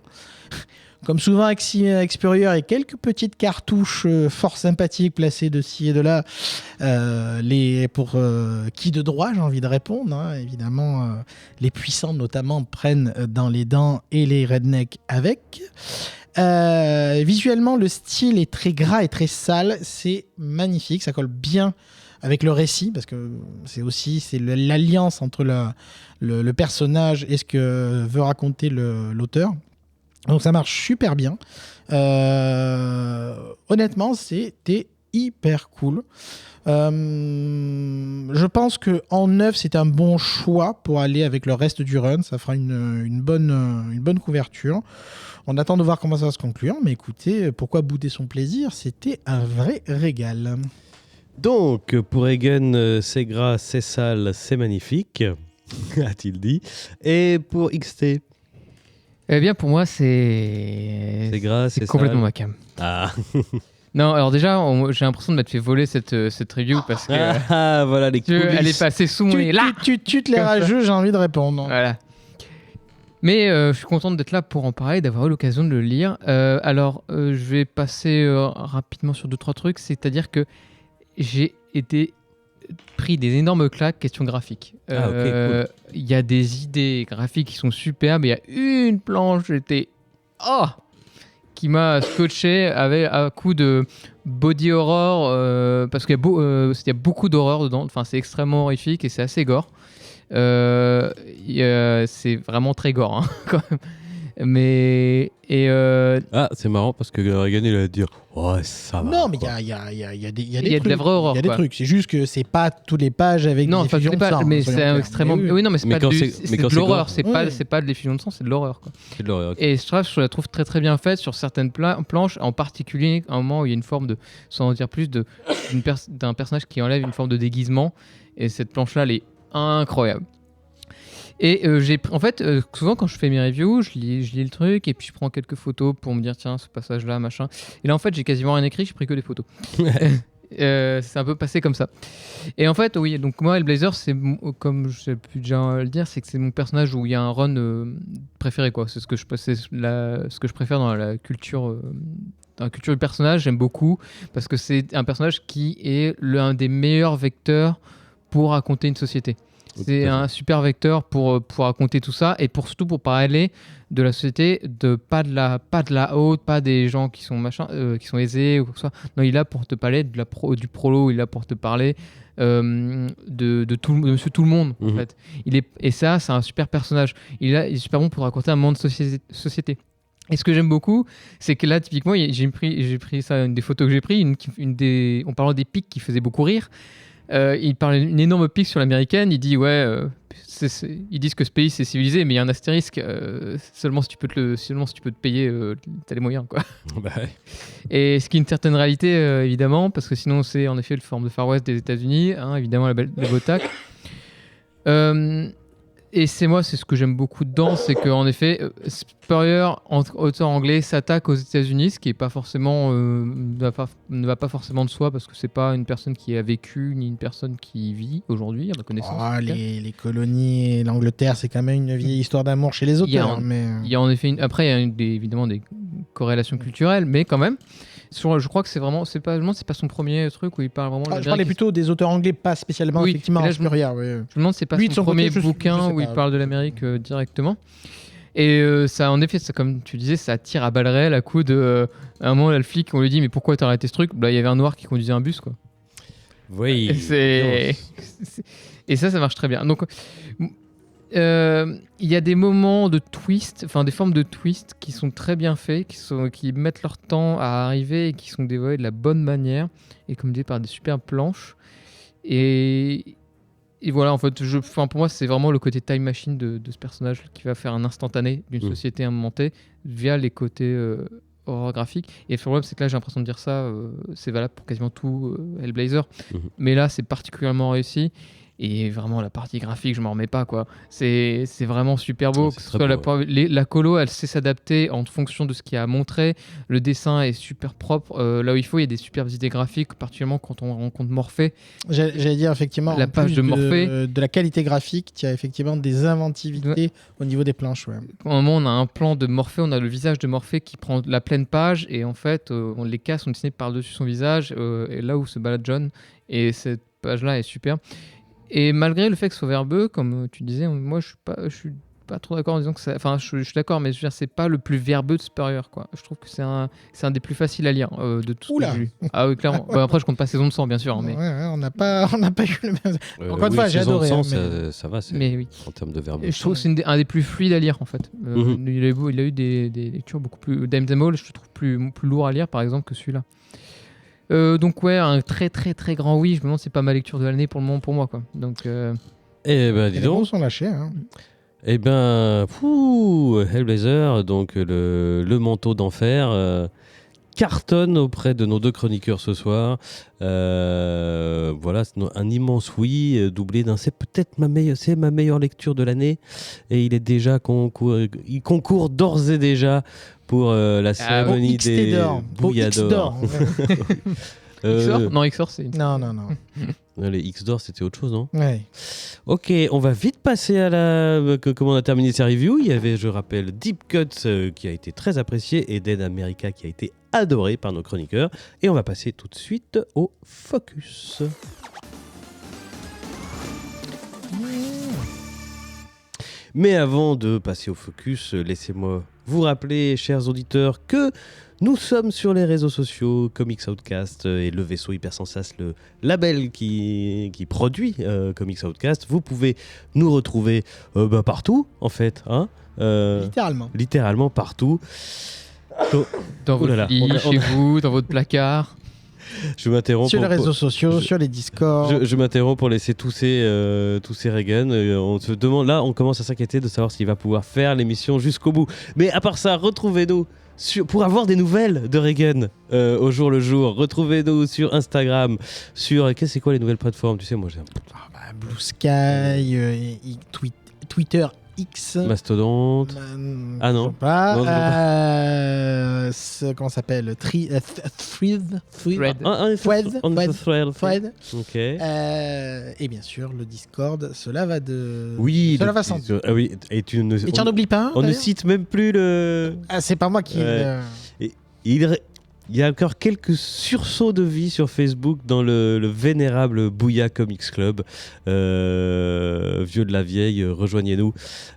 Comme souvent avec Spurrier et quelques petites cartouches fort sympathiques placées de ci et de là, pour qui de droit, j'ai envie de répondre. Hein. Évidemment, les puissants notamment prennent dans les dents et les rednecks avec. Visuellement, le style est très gras et très sale. C'est magnifique, ça colle bien avec le récit, parce que c'est l'alliance entre le personnage et ce que veut raconter l'auteur. Donc ça marche super bien. Honnêtement, c'était hyper cool. Je pense qu'en 9, c'est un bon choix pour aller avec le reste du run. Ça fera une bonne couverture. On attend de voir comment ça va se conclure. Mais écoutez, pourquoi bouder son plaisir ? C'était un vrai régal. Donc, pour Egan, c'est gras, c'est sale, c'est magnifique, a-t-il dit. Et pour XT ? Eh bien, pour moi, c'est gras, c'est complètement sale. ma cam. Ah. Non, alors déjà, j'ai l'impression de m'être fait voler cette review parce que Voilà les coulisses. elle est passée sous mon nez. Là, Tu les rageux, j'ai envie de répondre. voilà. Mais je suis contente d'être là pour en parler, d'avoir eu l'occasion de le lire. Je vais passer rapidement sur 2-3 trucs. C'est-à-dire que j'ai été pris des énormes claques question graphique. Cool. Il y a des idées graphiques qui sont superbes. Il y a une planche qui m'a scotché à coup de body horror parce qu'il y a beaucoup d'horreur dedans. Enfin, c'est extrêmement horrifique et c'est assez gore. C'est vraiment très gore, hein, quand même. Mais Ah, c'est marrant parce que Reagan il va dire oh ça va. Non, mais quoi. il y a des il y a de trucs. la vraie horreur. Il y a des quoi. trucs. C'est juste que c'est pas tous les pages avec Non, des enfin, je effusions sais de pas, sang, mais soyons c'est clairs. extrêmement. Mais Oui, non, mais c'est Mais pas quand du- c'est- c'est mais quand de c'est l'horreur. gore. C'est pas, c'est pas de l'effusion de sang, c'est de l'horreur. Quoi. C'est de l'horreur. Ok. Et je la trouve très très bien faite sur certaines planches, en particulier à un moment où il y a une forme de, sans en dire plus, d'un personnage qui enlève une forme de déguisement. Et cette planche-là, elle est incroyable. Et en fait, souvent quand je fais mes reviews, je lis le truc et puis je prends quelques photos pour me dire tiens, ce passage-là, machin. Et là, en fait, j'ai quasiment rien écrit, j'ai pris que des photos. C'est un peu passé comme ça. Et en fait, oui, donc moi, Hellblazer, comme j'ai pu déjà le dire, c'est que c'est mon personnage où il y a un run préféré, quoi. C'est ce que je préfère dans la culture. Dans la culture du personnage, j'aime beaucoup parce que c'est un personnage qui est l'un des meilleurs vecteurs pour raconter une société. C'est un super vecteur pour raconter tout ça et surtout pour parler de la société, pas de la haute, pas des gens qui sont qui sont aisés ou quoi que ce soit. Non, il est là pour te parler du prolo, il est là pour te parler de Monsieur Tout le Monde en fait. Et ça, c'est un super personnage. Il est super bon pour raconter un monde de société. Et ce que j'aime beaucoup, c'est que là, typiquement, j'ai pris ça, une des photos que j'ai prises, en parlant des pics qui faisaient beaucoup rire. Il parle d'une énorme pique sur l'américaine. Il dit ils disent que ce pays c'est civilisé, mais il y a un astérisque. Seulement si tu peux te payer, t'as les moyens, quoi. Bah ouais. Et ce qui est une certaine réalité, évidemment, parce que sinon c'est en effet le forme de Far West des États-Unis, hein, évidemment la Botac. Et c'est ce que j'aime beaucoup dedans, c'est qu'en effet, Spurrier, auteur anglais, s'attaque aux États-Unis, ce qui est pas forcément, ne va pas forcément de soi, parce que c'est pas une personne qui a vécu, ni une personne qui y vit aujourd'hui, à ma connaissance. Les colonies et l'Angleterre, c'est quand même une vieille histoire d'amour chez les auteurs. Il y a en effet, après, il y a évidemment des corrélations culturelles, mais quand même. Je crois que c'est pas son premier truc où il parle vraiment. Je parlais plutôt des auteurs anglais, pas spécialement effectivement. Là, je me demande si c'est pas son premier bouquin où il parle de l'Amérique directement. Et ça, en effet, comme tu disais, ça tire à balles réelles à coup de. À un moment, là, le flic, on lui dit mais pourquoi t'as arrêté ce truc ? Bah, il y avait un noir qui conduisait un bus, quoi. Oui. Et ça marche très bien. Donc. Il y a des moments de twist, enfin des formes de twist qui sont très bien faits, qui mettent leur temps à arriver et qui sont dévoilés de la bonne manière et comme dit par des superbes planches. Et voilà, en fait, pour moi, c'est vraiment le côté time machine de ce personnage qui va faire un instantané d'une société à un moment T via les côtés horreur graphique. Et le problème, c'est que là, j'ai l'impression de dire ça, c'est valable pour quasiment tout Hellblazer. Mais là, c'est particulièrement réussi. Et vraiment, la partie graphique, je m'en remets pas, quoi. C'est vraiment super beau. La colo, elle sait s'adapter en fonction de ce qu'il y a à montrer. Le dessin est super propre. Là où il faut, il y a des superbes idées graphiques, particulièrement quand on rencontre Morphée. J'allais dire, effectivement, la page de Morphée. De la qualité graphique, il y a effectivement des inventivités au niveau des planches. Ouais. À un moment, on a un plan de Morphée, on a le visage de Morphée qui prend la pleine page. Et en fait, les cases sont dessinées par-dessus son visage. Et là où se balade John. Et cette page-là est super. Et malgré le fait que ce soit verbeux, comme tu disais, moi je suis pas trop d'accord en disant que ça. Enfin, je suis d'accord, mais je veux dire, c'est pas le plus verbeux de Spurrier, quoi. Je trouve que c'est un des plus faciles à lire de tout ce que j'ai lu. Ah oui, clairement. Après, je compte pas Saison de sang, bien sûr. Mais... Ouais, on n'a pas eu le même. Encore une fois, j'ai adoré. Saison de sang, ça va, mais oui. En termes de verbeux. Je trouve que c'est un des plus fluides à lire, en fait. Il a eu des lectures beaucoup plus. Dame Demol, je le trouve plus lourd à lire, par exemple, que celui-là. Donc ouais, un très très très grand oui. Je me demande si c'est pas ma lecture de l'année pour le moment pour moi, quoi. Donc. Eh ben dis donc. Les bons sont lâchés. Hein. Eh ben, Hellblazer, donc le manteau d'enfer, cartonne auprès de nos deux chroniqueurs ce soir. Voilà, c'est un immense oui, doublé d'un c'est peut-être ma meilleure lecture de l'année. Et il est déjà il concourt d'ores et déjà pour la cérémonie des Bouillas d'or. XOR non, XOR c'est... Non. Les X d'or, c'était autre chose, non ? Ouais. Ok, on va vite passer à comment on a terminé sa review. Il y avait, je rappelle, Deep Cuts qui a été très apprécié et Dead America qui a été adoré par nos chroniqueurs. Et on va passer tout de suite au focus. Mais avant de passer au focus, laissez-moi vous rappeler, chers auditeurs, que Nous sommes sur les réseaux sociaux, Comics Outcast et le vaisseau Hypersensas, le label qui produit Comics Outcast. Vous pouvez nous retrouver partout, en fait. Hein, littéralement partout. Dans votre lit, chez vous, dans votre placard. Je m'interromps sur les réseaux sociaux, sur les Discord. Je m'interromps pour laisser tousser Regan. On se demande, là, on commence à s'inquiéter de savoir s'il va pouvoir faire l'émission jusqu'au bout. Mais à part ça, retrouvez-nous pour avoir des nouvelles de Regan au jour le jour. Retrouvez-nous sur Instagram, sur c'est quoi les nouvelles plateformes, tu sais, moi j'ai Blue Sky, Twitter X, Mastodonte. Ah non. Pas. Non, Comment ça s'appelle? Thread. Thread. Ok. Et bien sûr, le Discord. Cela va de. Oui. Cela va sans doute. Ah oui. Et tu n'en oublies pas un. On ne cite même plus le. Ah, c'est pas moi qui. Il y a encore quelques sursauts de vie sur Facebook dans le vénérable Bouya Comics Club. Vieux de la vieille, rejoignez-nous.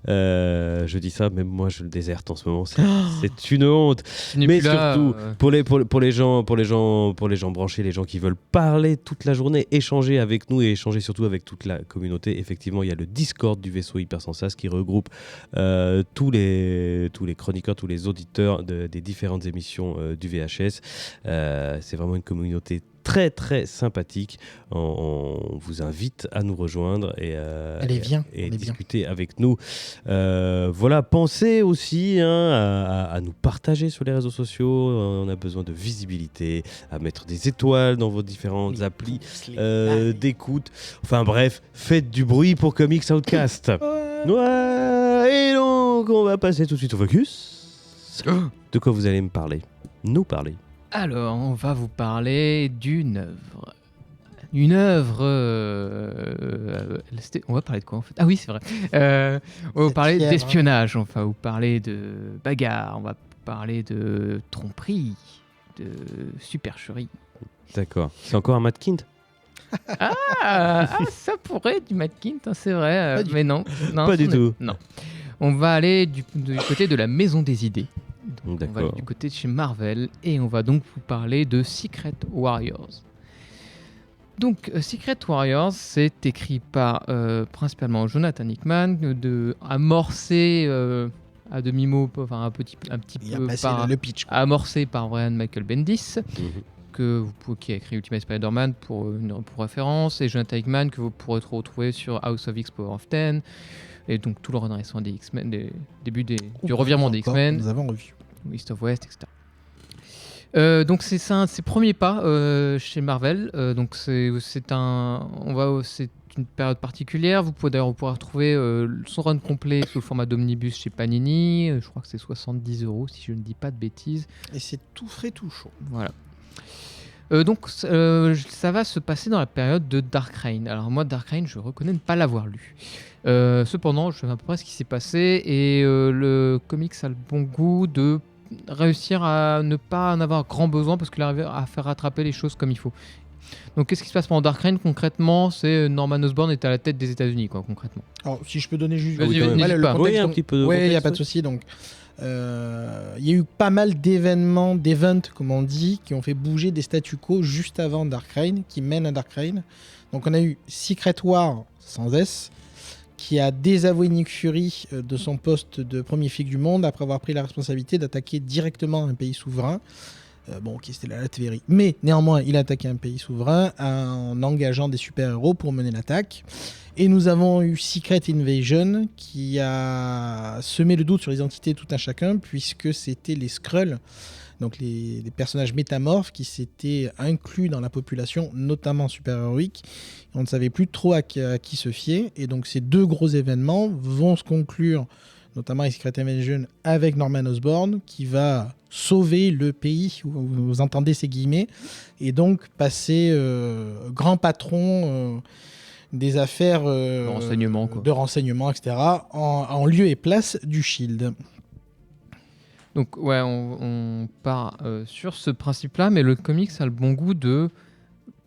Je dis ça, même moi je le déserte en ce moment. C'est une honte. Mais surtout, pour les gens branchés, les gens qui veulent parler toute la journée, échanger avec nous et échanger surtout avec toute la communauté, effectivement, il y a le Discord du vaisseau Hypersensas qui regroupe tous les chroniqueurs, tous les auditeurs des différentes émissions du VHS. C'est vraiment une communauté très très sympathique. On vous invite à nous rejoindre et discuter avec nous. Voilà, pensez aussi à nous partager sur les réseaux sociaux. On a besoin de visibilité, à mettre des étoiles dans vos différentes applis d'écoute. Enfin bref, faites du bruit pour Comics Outcast. Ouais. Et donc on va passer tout de suite au focus. De quoi vous allez nous parler? Alors, on va vous parler d'une œuvre. On va parler de quoi en fait? Ah oui, c'est vrai. On va vous parler d'espionnage, on va vous parler de bagarre, on va vous parler de tromperie, de supercherie. D'accord. C'est encore un Matt Kindt? Ça pourrait être du Matt Kindt, hein, c'est vrai. Mais non. Pas du tout. Non. On va aller du côté de la Maison des Idées. Donc, on va aller du côté de chez Marvel et on va donc vous parler de Secret Warriors. Donc Secret Warriors, c'est écrit par principalement Jonathan Hickman, amorcé à demi-mot, enfin un petit peu par, le pitch, amorcé par Brian Michael Bendis, qui a écrit Ultimate Spider-Man pour référence, et Jonathan Hickman que vous pourrez retrouver sur House of X Power of 10. Et donc tout le redressement des X-Men, du revirement des X-Men. Nous avons revu. East of West, etc. Donc c'est un de ses premiers pas chez Marvel. Donc c'est une période particulière. Vous pourrez retrouver son run complet sous le format d'omnibus chez Panini. Je crois que c'est 70€ si je ne dis pas de bêtises. Et c'est tout frais, tout chaud. Voilà. Donc ça va se passer dans la période de Dark Reign. Alors moi, Dark Reign, je reconnais ne pas l'avoir lu. Cependant, je sais à peu près ce qui s'est passé et le comics a le bon goût de réussir à ne pas en avoir grand besoin parce qu'il arrive à faire rattraper les choses comme il faut. Donc qu'est-ce qui se passe pendant Dark Reign concrètement? C'est Norman Osborn est à la tête des États-Unis, quoi, concrètement. Alors si je peux donner juste le contexte, oui, un petit peu. Oui, il n'y a pas de souci. Donc il y a eu pas mal d'events, comme on dit, qui ont fait bouger des statu quo juste avant Dark Reign, qui mènent à Dark Reign. Donc on a eu Secret War, sans S, qui a désavoué Nick Fury de son poste de premier flic du monde après avoir pris la responsabilité d'attaquer directement un pays souverain. C'était la Latvérie. Mais néanmoins, il a attaqué un pays souverain en engageant des super-héros pour mener l'attaque. Et nous avons eu Secret Invasion qui a semé le doute sur l'identité de tout un chacun puisque c'était les Skrulls, donc les personnages métamorphes qui s'étaient inclus dans la population, notamment super-héroïque. On ne savait plus trop à qui se fier. Et donc ces deux gros événements vont se conclure, notamment avec Secret Invasion, avec Norman Osborn qui va sauver le pays, vous entendez ces guillemets, et donc passer grand patron des affaires de renseignement, etc., en lieu et place du Shield. Donc ouais, on part sur ce principe-là, mais le comics a le bon goût de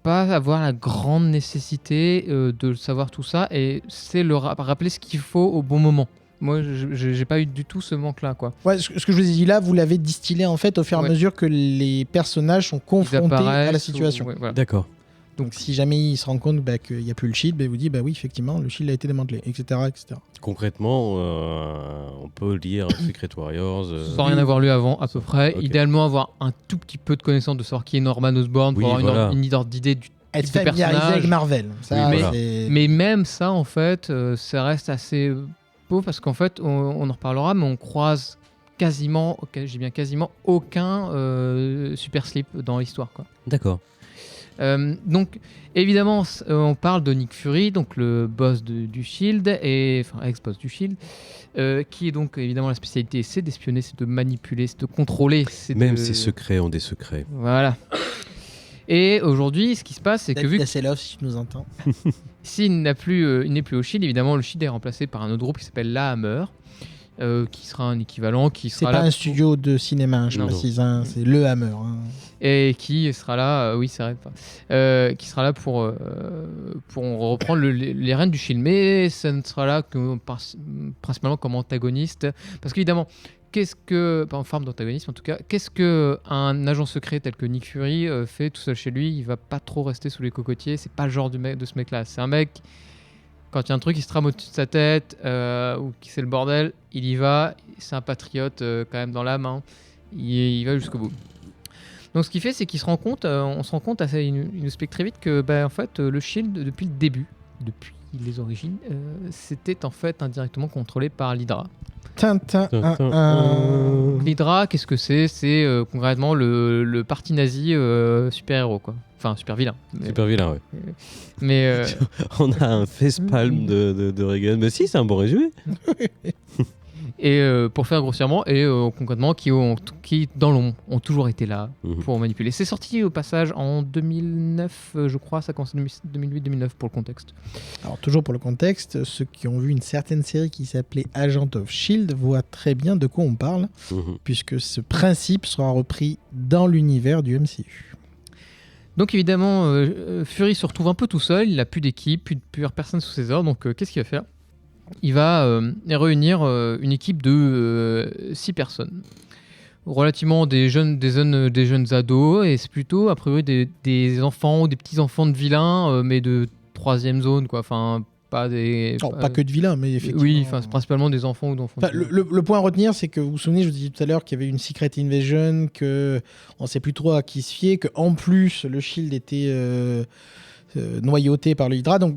pas avoir la grande nécessité de savoir tout ça, et c'est rappeler ce qu'il faut au bon moment. Moi, j'ai pas eu du tout ce manque-là, quoi. Ouais, ce que je vous ai dit là, vous l'avez distillé en fait au fur et à Ouais. mesure que les personnages sont confrontés à la apparaissent situation. ouais, voilà. D'accord. Donc si jamais ils se rendent compte qu'il n'y a plus le shield, il vous dit bah oui effectivement le shield a été démantelé, etc. Concrètement, on peut lire Secret Warriors. Sans rien avoir lu avant, à peu près. Ok. Idéalement, avoir un tout petit peu de connaissance de savoir qui est Norman Osborn Oui, pour avoir voilà. une ordre d'idée du Être type de familiarisé personnage. avec Marvel. Ça, Oui, voilà. c'est... Mais même ça, en fait, ça reste assez beau parce qu'en fait, on en reparlera, mais on croise quasiment, j'ai bien quasiment aucun super slip dans l'histoire, quoi. D'accord. Donc, évidemment, on parle de Nick Fury, donc le boss du Shield, enfin ex-boss du Shield, qui est donc évidemment la spécialité, c'est d'espionner, c'est de manipuler, c'est de contrôler. Même ses secrets ont des secrets. Voilà. Et aujourd'hui, ce qui se passe, c'est que vu que c'est si tu nous entends. s'il n'est plus au Shield, évidemment, le Shield est remplacé par un autre groupe qui s'appelle La Hammer, qui sera un équivalent, qui C'est sera pas là un pour- studio de cinéma, je Non. précise, hein, c'est le Hammer. Hein. et qui sera là, oui, c'est vrai, qui sera là pour reprendre les rênes du Shield. Mais ça ne sera là que principalement comme antagoniste, parce qu'évidemment, pas en forme d'antagonisme en tout cas, qu'est-ce que un agent secret tel que Nick Fury fait tout seul chez lui? Il va pas trop rester sous les cocotiers. C'est pas le genre de ce mec-là. C'est un mec, quand il y a un truc qui se trame au-dessus de sa tête ou qui c'est le bordel, il y va. C'est un patriote quand même dans l'âme. Hein. Il va jusqu'au bout. Donc ce qu'il fait, c'est qu'on se rend compte assez, il nous explique très vite que en fait, le Shield, depuis le début, depuis les origines, c'était en fait indirectement contrôlé par l'Hydra. Tintin, L'Hydra, qu'est-ce que c'est? C'est concrètement le parti nazi super-héros, quoi. Enfin, super-vilain. Super vilain, ouais. Mais On a un facepalm de Reagan. Mais si, c'est un bon résumé. et pour faire grossièrement, et concrètement, qui dans l'ombre ont toujours été là Mhm. pour manipuler. C'est sorti au passage en 2009, je crois, ça commence en 2008-2009 pour le contexte. Alors toujours pour le contexte, ceux qui ont vu une certaine série qui s'appelait Agent of Shield voient très bien de quoi on parle, Mhm. puisque ce principe sera repris dans l'univers du MCU. Donc évidemment, Fury se retrouve un peu tout seul, il n'a plus d'équipe, plus personne sous ses ordres, donc qu'est-ce qu'il va faire? Il va réunir une équipe de 6 personnes. Relativement des jeunes ados, et c'est plutôt a priori des enfants ou des petits-enfants de vilains, mais de 3e zone, quoi. Enfin, pas des... Alors, pas que de vilains, mais effectivement. Oui, enfin, c'est principalement des enfants ou d'enfants. Enfin, le point à retenir, c'est que vous vous souvenez, je vous disais tout à l'heure qu'il y avait une Secret Invasion, que on ne sait plus trop à qui se fier, qu'en plus le Shield était noyauté par le Hydra. Donc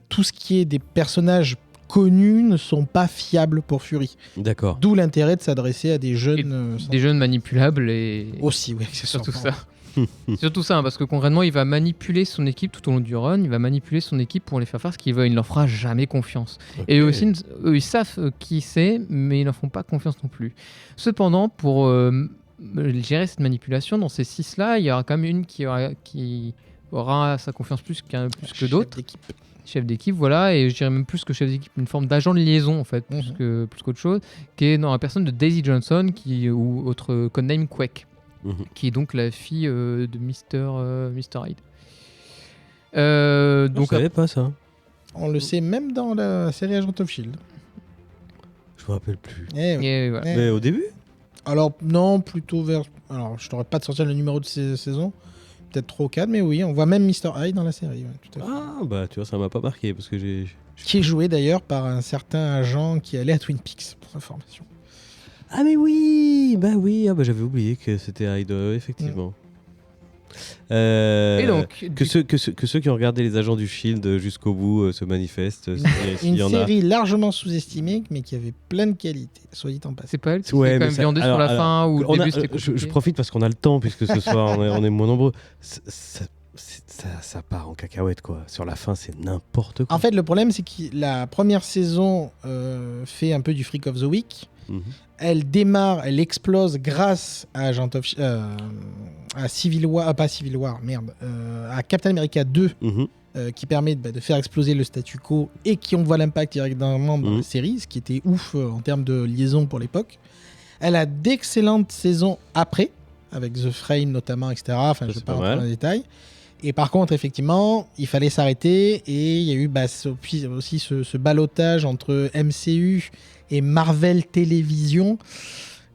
tout ce qui est des personnages connus ne sont pas fiables pour Fury. D'accord. D'où l'intérêt de s'adresser à des jeunes. Des jeunes manipulables et... Aussi, oui, C'est surtout ça. C'est surtout ça, hein, parce que concrètement, il va manipuler son équipe tout au long du run. Il va manipuler son équipe pour les faire faire ce qu'il veut. Il ne leur fera jamais confiance. Et eux aussi, eux, ils savent qui c'est, mais ils ne leur font pas confiance non plus. Cependant, pour gérer cette manipulation, dans ces 6-là, il y aura quand même une qui aura sa confiance plus que d'autres. Chef d'équipe, voilà, et je dirais même plus que chef d'équipe, une forme d'agent de liaison en fait, plus qu'autre chose, qui est dans la personne de Daisy Johnson, ou autre codename Quake. Qui est donc la fille de Mr. Hyde. Donc, je savais pas ça. On le sait même dans la série Agent of Shield. Je me rappelle plus. Et voilà. Mais au début? Alors, non, plutôt vers. Alors, je t'aurais pas de sortir le numéro de saison. Peut-être 3 ou 4, mais oui, on voit même Mr. Hyde dans la série. Ouais, tout à fait. Ah, bah tu vois, ça m'a pas marqué parce que j'ai. Qui est joué d'ailleurs par un certain agent qui allait à Twin Peaks, pour information. Ah, mais oui! Bah oui, ah, bah, j'avais oublié que c'était Hyde, effectivement. Et donc, que ceux qui ont regardé les agents du Shield jusqu'au bout se manifestent. s'il Une y en a. série largement sous-estimée, mais qui avait plein de qualités, soit dit en passant. c'est pas elle qui Ouais, s'est quand mais même ça- viandée sur la alors, fin ou On au a- début c'était je compliqué. profite parce qu'on a le temps, puisque ce soir on est nombreux. Ça part en cacahuète, quoi. Sur la fin, c'est n'importe quoi. En fait, le problème, c'est que la première saison fait un peu du Freak of the Week. Mhm. Elle démarre, elle explose grâce à à Civil War, pas Civil War, merde, à Captain America 2, Mhm. qui permet de faire exploser le statu quo et qui on voit l'impact directement dans Mhm. la série, ce qui était ouf en termes de liaison pour l'époque. Elle a d'excellentes saisons après, avec The Frame notamment, etc. Enfin, Ça, je ne c'est vais pas pas rentrer mal. dans les détails. Et par contre, effectivement, il fallait s'arrêter et il y a eu aussi ce ballottage entre MCU et Marvel Télévision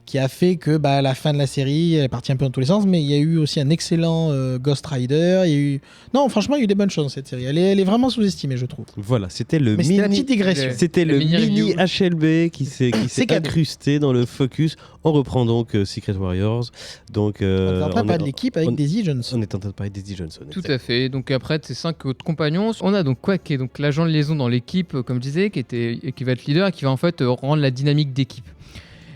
qui a fait que à la fin de la série, elle est partie un peu dans tous les sens, mais il y a eu aussi un excellent Ghost Rider. Non, franchement, il y a eu des bonnes choses dans cette série. Elle est vraiment sous-estimée, je trouve. Voilà, c'était le Mais c'était la petite digression. C'était le mini mini review. HLB qui s'est cadeau. incrusté dans le focus. On reprend donc Secret Warriors. Donc, On est en train de parler de on- l'équipe avec on- Daisy Johnson. On est en train de parler d'Eddie Johnson. Tout exact. à fait. Donc après, ces 5 autres compagnons, on a donc Quake, qui est donc l'agent de liaison dans l'équipe, comme je disais, qui va être leader et qui va en fait rendre la dynamique d'équipe.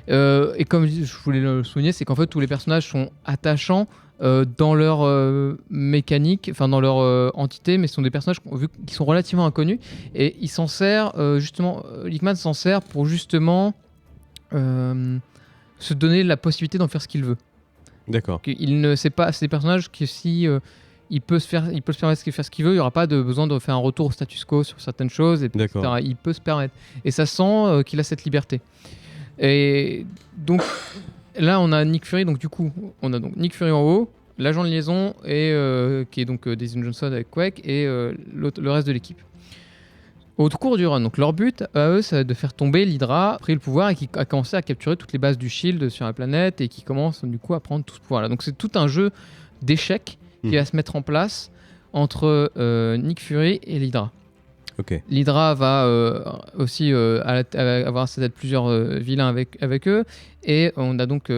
Et comme je voulais le souligner, c'est qu'en fait tous les personnages sont attachants dans leur mécanique, enfin dans leur entité, mais ce sont des personnages qui sont relativement inconnus et il s'en sert justement, Hickman s'en sert pour justement se donner la possibilité d'en faire ce qu'il veut. D'accord. Il ne sait pas, c'est des personnages qui si il peut se permettre de faire ce qu'il veut, il n'y aura pas de besoin de faire un retour au status quo sur certaines choses, etc. D'accord. Il peut se permettre. Et ça sent qu'il a cette liberté. Et donc là, on a Nick Fury. Donc du coup, on a donc Nick Fury en haut, l'agent de liaison et qui est donc Daisy Johnson avec Quake et le reste de l'équipe. Au cours du run, donc leur but à eux, c'est de faire tomber l'Hydra, pris le pouvoir et qui a commencé à capturer toutes les bases du Shield sur la planète et qui commence du coup à prendre tout ce pouvoir-là. Donc c'est tout un jeu d'échecs qui va se mettre en place entre Nick Fury et l'Hydra. Ok. L'Hydra va aussi avoir à plusieurs vilains avec eux et on a donc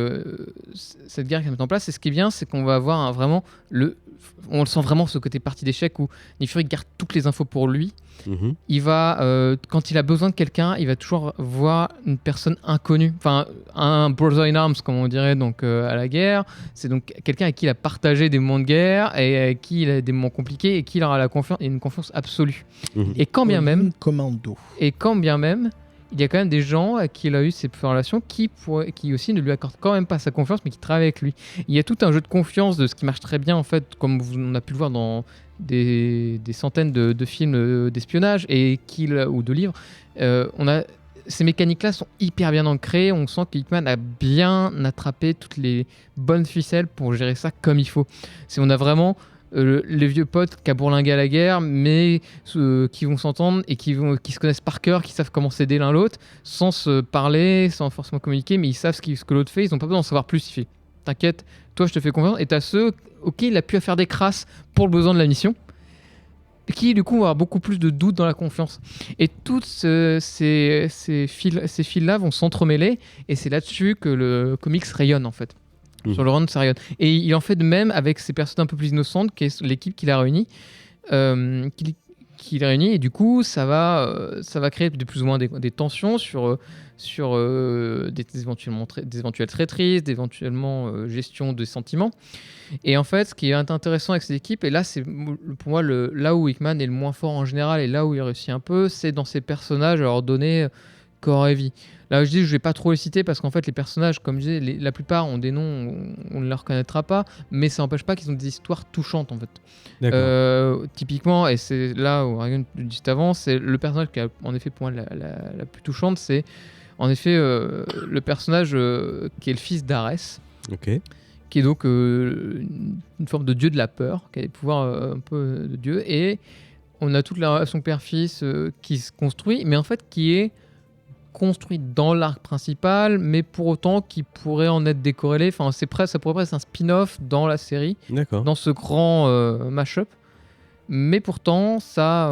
cette guerre qui se met en place et ce qui est bien c'est qu'on va avoir on le sent vraiment ce côté partie d'échec où Nick Fury garde toutes les infos pour lui. Mhm. Il va, quand il a besoin de quelqu'un, il va toujours voir une personne inconnue, enfin un brother in arms comme on dirait donc à la guerre. C'est donc quelqu'un avec qui il a partagé des moments de guerre et avec qui il a des moments compliqués et qui il aura une confiance absolue. Mhm. Et quand bien même, Commando. il y a quand même des gens à qui il a eu ces relations qui aussi ne lui accordent quand même pas sa confiance, mais qui travaillent avec lui. Il y a tout un jeu de confiance de ce qui marche très bien, en fait, comme on a pu le voir dans des centaines de films d'espionnage ou de livres. Ces mécaniques-là sont hyper bien ancrées. On sent que Hickman a bien attrapé toutes les bonnes ficelles pour gérer ça comme il faut. On a vraiment les vieux potes qui a bourlingué à la guerre, mais qui vont s'entendre et qui se connaissent par cœur, qui savent comment s'aider l'un l'autre, sans se parler, sans forcément communiquer, mais ils savent ce que l'autre fait, ils n'ont pas besoin d'en savoir plus. Il fait, t'inquiète, toi je te fais confiance, et t'as ceux, ok, il a pu faire des crasses pour le besoin de la mission, qui du coup vont avoir beaucoup plus de doutes dans la confiance. Et toutes ces fils-là vont s'entremêler, et c'est là-dessus que le comics rayonne en fait. Sur le run, ça rayonne. Et il en fait de même avec ces personnes un peu plus innocentes, qui est l'équipe qu'il a réunie. Et du coup, ça va créer de plus ou moins des tensions sur des éventuelles traîtrises, d'éventuellement gestion des sentiments. Et en fait, ce qui est intéressant avec ces équipes, et là, c'est pour moi là où Hickman est le moins fort en général, et là où il réussit un peu, c'est dans ces personnages à leur donner corps et vie. Là, je vais pas trop les citer parce qu'en fait, les personnages, comme je disais, la plupart ont des noms, on ne les reconnaîtra pas, mais ça n'empêche pas qu'ils ont des histoires touchantes en fait. Typiquement, et c'est là où Ryan juste avant, c'est le personnage qui a en effet pour moi la plus touchante, c'est en effet le personnage qui est le fils d'Arès. Ok. Qui est donc une forme de dieu de la peur, qui a des pouvoirs un peu de dieu, et on a toute la relation père-fils qui se construit, mais en fait qui est construit dans l'arc principal, mais pour autant qui pourrait en être décorrélé. Enfin, ça pourrait presque être un spin-off dans la série, D'accord. dans ce grand mash-up. Mais pourtant, ça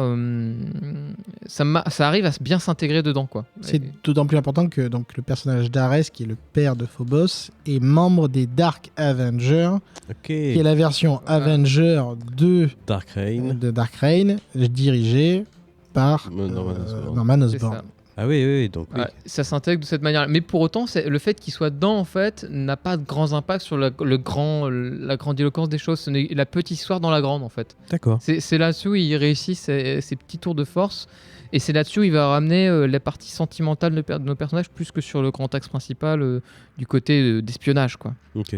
arrive à bien s'intégrer dedans, quoi. C'est d'autant plus important que donc, le personnage d'Ares, qui est le père de Phobos, est membre des Dark Avengers, Ok. qui est la version Avenger de Dark Reign. Dark Reign, dirigée par Norman Osborn. Norman C'est Osborn. ça. Ah oui, donc oui. Ouais, ça s'intègre de cette manière. Mais pour autant, le fait qu'il soit dedans, en fait, n'a pas de grands impacts sur la grandiloquence des choses. Ce n'est la petite histoire dans la grande, en fait. D'accord. C'est là-dessus où il réussit ses petits tours de force. Et c'est là-dessus où il va ramener la partie sentimentale de nos personnages plus que sur le grand axe principal du côté d'espionnage, quoi. Ok.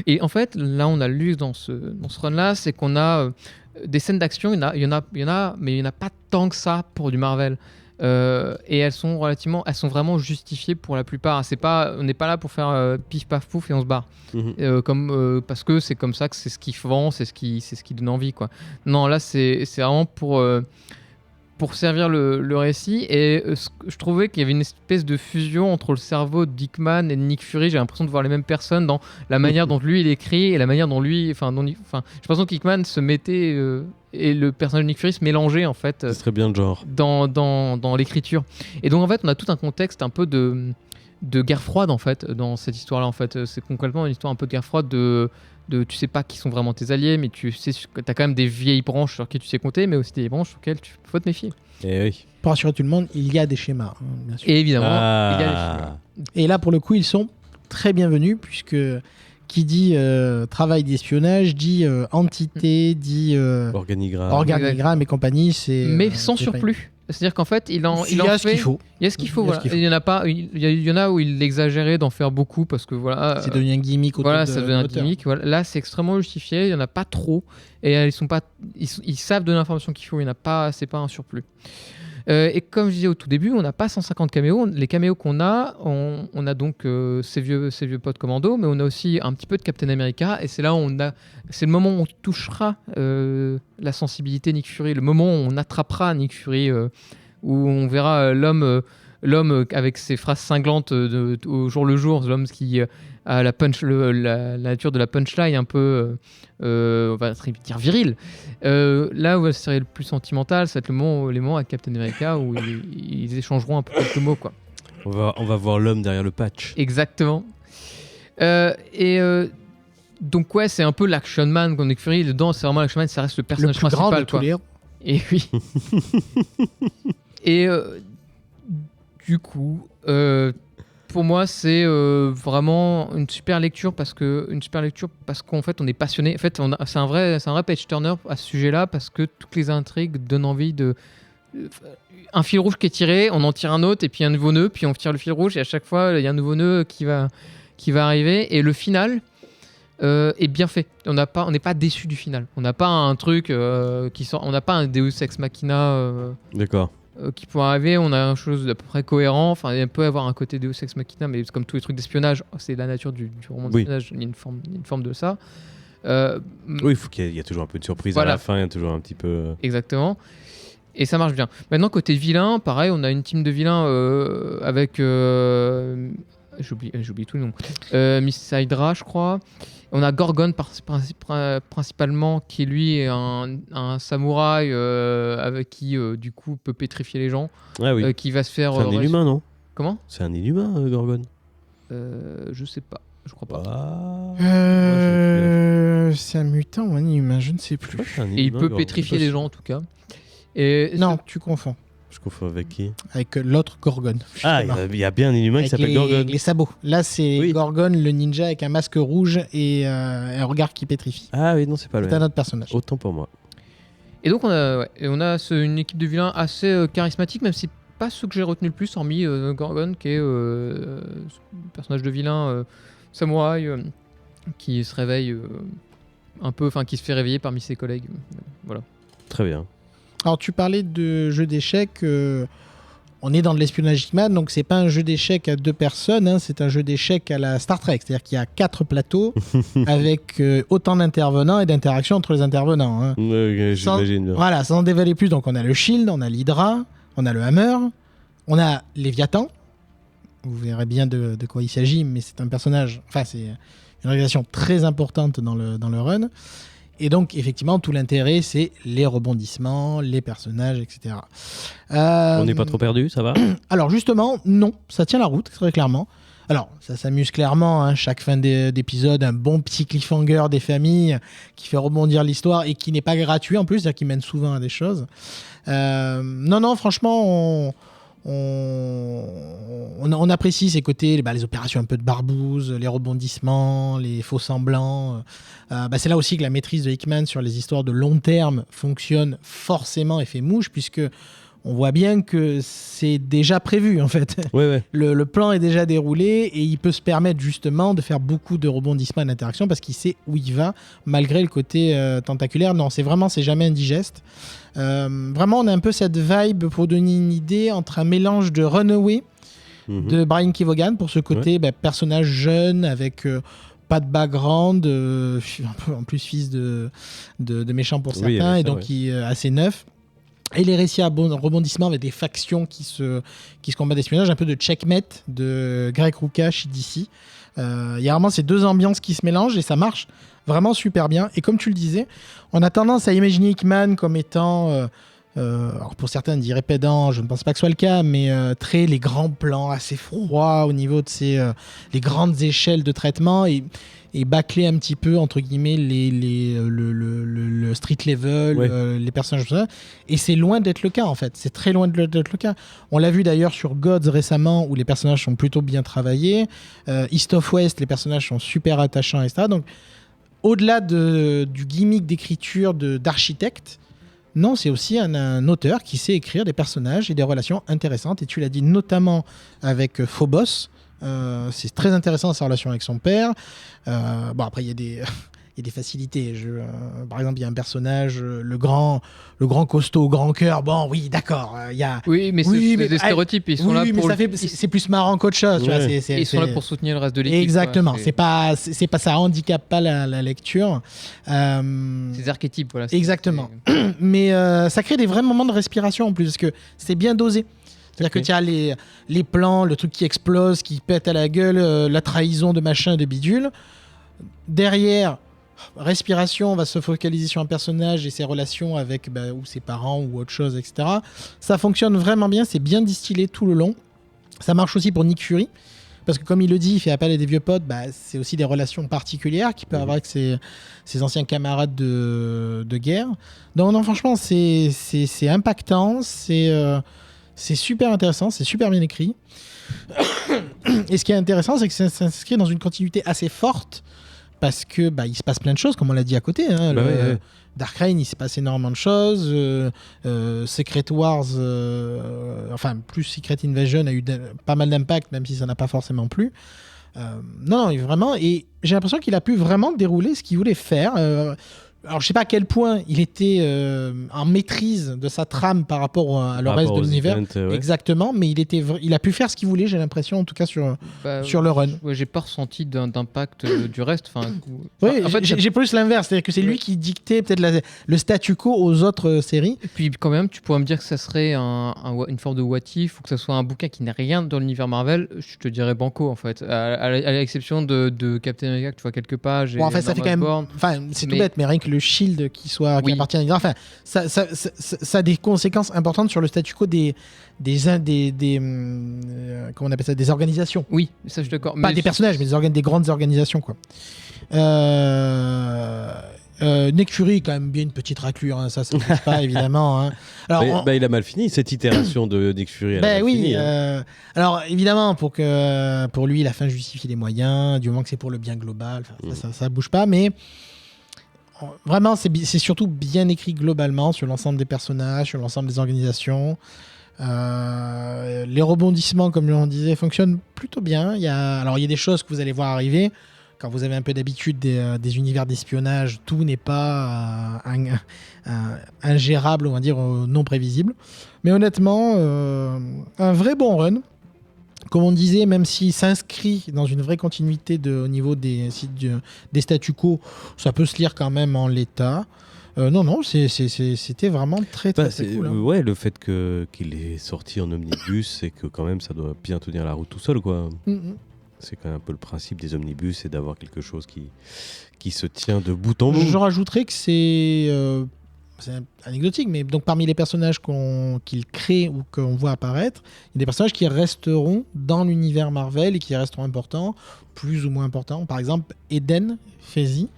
Et en fait, là, on a lu dans ce run-là, c'est qu'on a des scènes d'action, il y en a, mais il n'y en a pas tant que ça pour du Marvel. Et elles sont vraiment justifiées pour la plupart. On n'est pas là pour faire pif paf pouf et on se barre. Parce que c'est comme ça que c'est ce qui vend, c'est ce qui donne envie, quoi. Non, là c'est vraiment pour servir le récit. Et je trouvais qu'il y avait une espèce de fusion entre le cerveau de Dickman et de Nick Fury. J'ai l'impression de voir les mêmes personnes dans la manière dont lui il écrit et la manière dont lui, j'ai l'impression que Dickman se mettait et le personnage de Nick Fury se mélangeait en fait. C'est très bien le genre. Dans l'écriture. Et donc en fait, on a tout un contexte un peu de guerre froide en fait dans cette histoire-là. En fait, c'est concrètement une histoire un peu de guerre froide de tu sais pas qui sont vraiment tes alliés, mais tu sais que t'as quand même des vieilles branches sur qui tu sais compter, mais aussi des branches sur lesquelles il faut te méfier. Et oui. Pour rassurer tout le monde, il y a des schémas, bien sûr. Et évidemment, il y a des schémas. Et là, pour le coup, ils sont très bienvenus, puisque qui dit travail d'espionnage, dit entité, dit organigramme et compagnie. Mais sans surplus. C'est-à-dire qu'en fait, il y a ce qu'il faut. Il y a ce qu'il faut. Voilà. Il y en a pas. Il y en a où il exagérait d'en faire beaucoup parce que voilà. C'est devenu un gimmick. Voilà, ça devient un gimmick. Voilà. Là, c'est extrêmement justifié. Il y en a pas trop et ils savent de l'information qu'il faut. Il y en a pas. C'est pas un surplus. Et comme je disais au tout début, on n'a pas 150 caméos. Les caméos qu'on a, on a donc ces vieux potes commando, mais on a aussi un petit peu de Captain America. Et c'est là où c'est le moment où on touchera la sensibilité Nick Fury, le moment où on attrapera Nick Fury, où on verra l'homme avec ses phrases cinglantes au jour le jour, l'homme qui a la nature de la punchline un peu, on va dire viril. Là où elle serait le plus sentimental, ça va être les moments avec Captain America où ils échangeront un peu quelques mots, quoi. On va voir l'homme derrière le patch. Exactement. Donc ouais, c'est un peu l'action man qu'on Nick Fury. Dedans, c'est vraiment l'action man, ça reste le personnage principal, grand de quoi. tous les héros. Et oui. Et du coup, pour moi, c'est vraiment une super lecture parce qu'en fait, on est passionné. En fait, c'est un vrai page turner à ce sujet-là parce que toutes les intrigues donnent envie de. Un fil rouge qui est tiré, on en tire un autre et puis un nouveau nœud, puis on tire le fil rouge et à chaque fois, il y a un nouveau nœud qui va arriver. Et le final est bien fait. On n'est pas déçu du final. On n'a pas un truc qui sort. On n'a pas un Deus Ex Machina. D'accord. Qui pourrait arriver, on a une chose d'à peu près cohérent. Enfin, il peut y avoir un côté Deus Ex Machina, mais comme tous les trucs d'espionnage, c'est la nature du roman d'espionnage. Il y a une forme de ça. Oui, il faut qu'il y ait toujours un peu de surprise à la fin. Il y a toujours un petit peu. Exactement. Et ça marche bien. Maintenant, côté vilain, pareil, on a une team de vilains avec. J'oublie tout le nom. Miss Hydra, je crois. On a Gorgon principalement, qui lui est un samouraï avec qui du coup peut pétrifier les gens. Ah oui. Qui va se faire. C'est un inhumain, non? Comment? C'est un inhumain, Gorgon. Je sais pas. Je crois pas. C'est un mutant ou un inhumain, je ne sais plus. Et il peut pétrifier les gens en tout cas. Et non, tu confonds. Je confonds avec qui? Avec l'autre Gorgon. Ah, il y a bien un inhumain qui s'appelle Gorgon. Les sabots. Là, c'est Gorgon, le ninja avec un masque rouge et un regard qui pétrifie. Ah oui, non, c'est pas le même. C'est un autre personnage. Autant pour moi. Et donc, on a une équipe de vilains assez charismatique, même si pas ceux que j'ai retenu le plus, hormis Gorgon, qui est un personnage de vilain samouraï qui se réveille un peu, enfin, qui se fait réveiller parmi ses collègues. Voilà. Très bien. Alors, tu parlais de jeu d'échecs. On est dans de l'espionnage Hickman, donc c'est pas un jeu d'échecs à 2 personnes, hein, c'est un jeu d'échecs à la Star Trek. C'est-à-dire qu'il y a 4 plateaux avec autant d'intervenants et d'interactions entre les intervenants. Hein. J'imagine. Voilà, sans en dévoiler plus. Donc, on a le Shield, on a l'Hydra, on a le Hammer, on a Léviathan. Vous verrez bien de quoi il s'agit, mais c'est un personnage. Enfin, c'est une réalisation très importante dans le run. Et donc, effectivement, tout l'intérêt, c'est les rebondissements, les personnages, etc. On n'est pas trop perdu, ça va? Alors, justement, non, ça tient la route, très clairement. Alors, ça s'amuse clairement, hein, chaque fin d'épisode, un bon petit cliffhanger des familles qui fait rebondir l'histoire et qui n'est pas gratuit en plus, c'est-à-dire qui mène souvent à des choses. Non, franchement, on apprécie ces côtés, les opérations un peu de barbouze, les rebondissements, les faux semblants. C'est là aussi que la maîtrise de Hickman sur les histoires de long terme fonctionne forcément et fait mouche, puisque on voit bien que c'est déjà prévu en fait. Ouais. Le plan est déjà déroulé et il peut se permettre justement de faire beaucoup de rebondissements et d'interactions parce qu'il sait où il va malgré le côté tentaculaire. Non, c'est jamais indigeste. Vraiment, on a un peu cette vibe, pour donner une idée, entre un mélange de Runaway de Brian Kevogan pour ce côté personnage jeune avec pas de background, en plus fils de méchant pour certains, et donc qui est assez neuf. Et les récits à rebondissement avec des factions qui se combattent d'espionnage, un peu de Checkmate de Greg Rucka chez DC. Il y a vraiment ces deux ambiances qui se mélangent et ça marche vraiment super bien. Et comme tu le disais, on a tendance à imaginer Hickman comme étant, alors pour certains, on dirait pédant, je ne pense pas que ce soit le cas, mais les grands plans assez froids au niveau de les grandes échelles de traitement et bâcler un petit peu, entre guillemets, le street level, les personnages. Et c'est loin d'être le cas, en fait. C'est très loin d'être le cas. On l'a vu d'ailleurs sur Gods récemment, où les personnages sont plutôt bien travaillés. East of West, les personnages sont super attachants, etc. Donc, au-delà du gimmick d'écriture d'architecte, non, c'est aussi un auteur qui sait écrire des personnages et des relations intéressantes. Et tu l'as dit notamment avec Phobos. C'est très intéressant sa relation avec son père. Après, il y a des facilités. Par exemple, il y a un personnage, le grand costaud, grand cœur. Bon, oui, d'accord. Oui, mais c'est des stéréotypes. Ils sont là pour. C'est plus marrant qu'autre chose. Tu vois, ils sont là pour soutenir le reste de l'équipe. Exactement. Quoi. C'est pas ça handicape pas la lecture. Ces archétypes, voilà. Exactement. Mais ça crée des vrais moments de respiration en plus, parce que c'est bien dosé. C'est-à-dire que tu as les plans, le truc qui explose, qui pète à la gueule, la trahison de machin, de bidule. Derrière, respiration, on va se focaliser sur un personnage et ses relations avec ou ses parents ou autre chose, etc. Ça fonctionne vraiment bien, c'est bien distillé tout le long. Ça marche aussi pour Nick Fury, parce que comme il le dit, il fait appel à des vieux potes, c'est aussi des relations particulières qu'il peut avoir avec ses anciens camarades de guerre. Donc non, franchement, c'est impactant, c'est super intéressant, c'est super bien écrit. Et ce qui est intéressant, c'est que ça s'inscrit dans une continuité assez forte, parce que il se passe plein de choses, comme on l'a dit à côté. Dark Reign, il s'est passé énormément de choses. Secret Wars, plus Secret Invasion a eu pas mal d'impact, même si ça n'a pas forcément plu. Non, vraiment. Et j'ai l'impression qu'il a pu vraiment dérouler ce qu'il voulait faire. Alors, je sais pas à quel point il était en maîtrise de sa trame par rapport à le reste de l'univers. Exactement, mais il a pu faire ce qu'il voulait, j'ai l'impression, en tout cas sur le run. J'ai pas ressenti d'impact du reste. J'ai plus l'inverse, c'est-à-dire que c'est lui qui dictait peut-être le statu quo aux autres séries. Et puis, quand même, tu pourrais me dire que ça serait une forme de what if, ou que ça soit un bouquin qui n'a rien dans l'univers Marvel. Je te dirais banco, en fait. À l'exception de Captain America, que tu vois quelques pages. Bon, en fait, ça fait quand même. C'est tout bête, mais rien que le Shield qui appartient à l'univers. Enfin, ça a des conséquences importantes sur le statu quo des comment on appelle ça, des organisations. Oui, ça je suis d'accord. Pas des personnages, mais des grandes organisations, quoi. Nick Fury, quand même bien une petite raclure, hein, ça ne bouge pas évidemment. Hein. Alors, il a mal fini cette itération de Nick Fury. Alors évidemment, pour lui, la fin justifie les moyens, du moment que c'est pour le bien global, ça bouge pas, mais vraiment, c'est surtout bien écrit globalement sur l'ensemble des personnages, sur l'ensemble des organisations. Les rebondissements, comme on disait, fonctionnent plutôt bien. Il y a des choses que vous allez voir arriver. Quand vous avez un peu d'habitude des univers d'espionnage, tout n'est pas ingérable, on va dire, non prévisible. Mais honnêtement, un vrai bon run. Comme on disait, même s'il s'inscrit dans une vraie continuité au niveau des statu quo, ça peut se lire quand même en l'état. Non, c'était vraiment très cool. Hein. Le fait qu'il est sorti en omnibus, c'est que quand même ça doit bien tenir la route tout seul, quoi. C'est quand même un peu le principe des omnibus, c'est d'avoir quelque chose qui se tient de bout en bout. Je rajouterais que c'est anecdotique, mais donc parmi les personnages qu'il crée ou qu'on voit apparaître, il y a des personnages qui resteront dans l'univers Marvel et qui resteront importants, plus ou moins importants. Par exemple, Eden Fezi,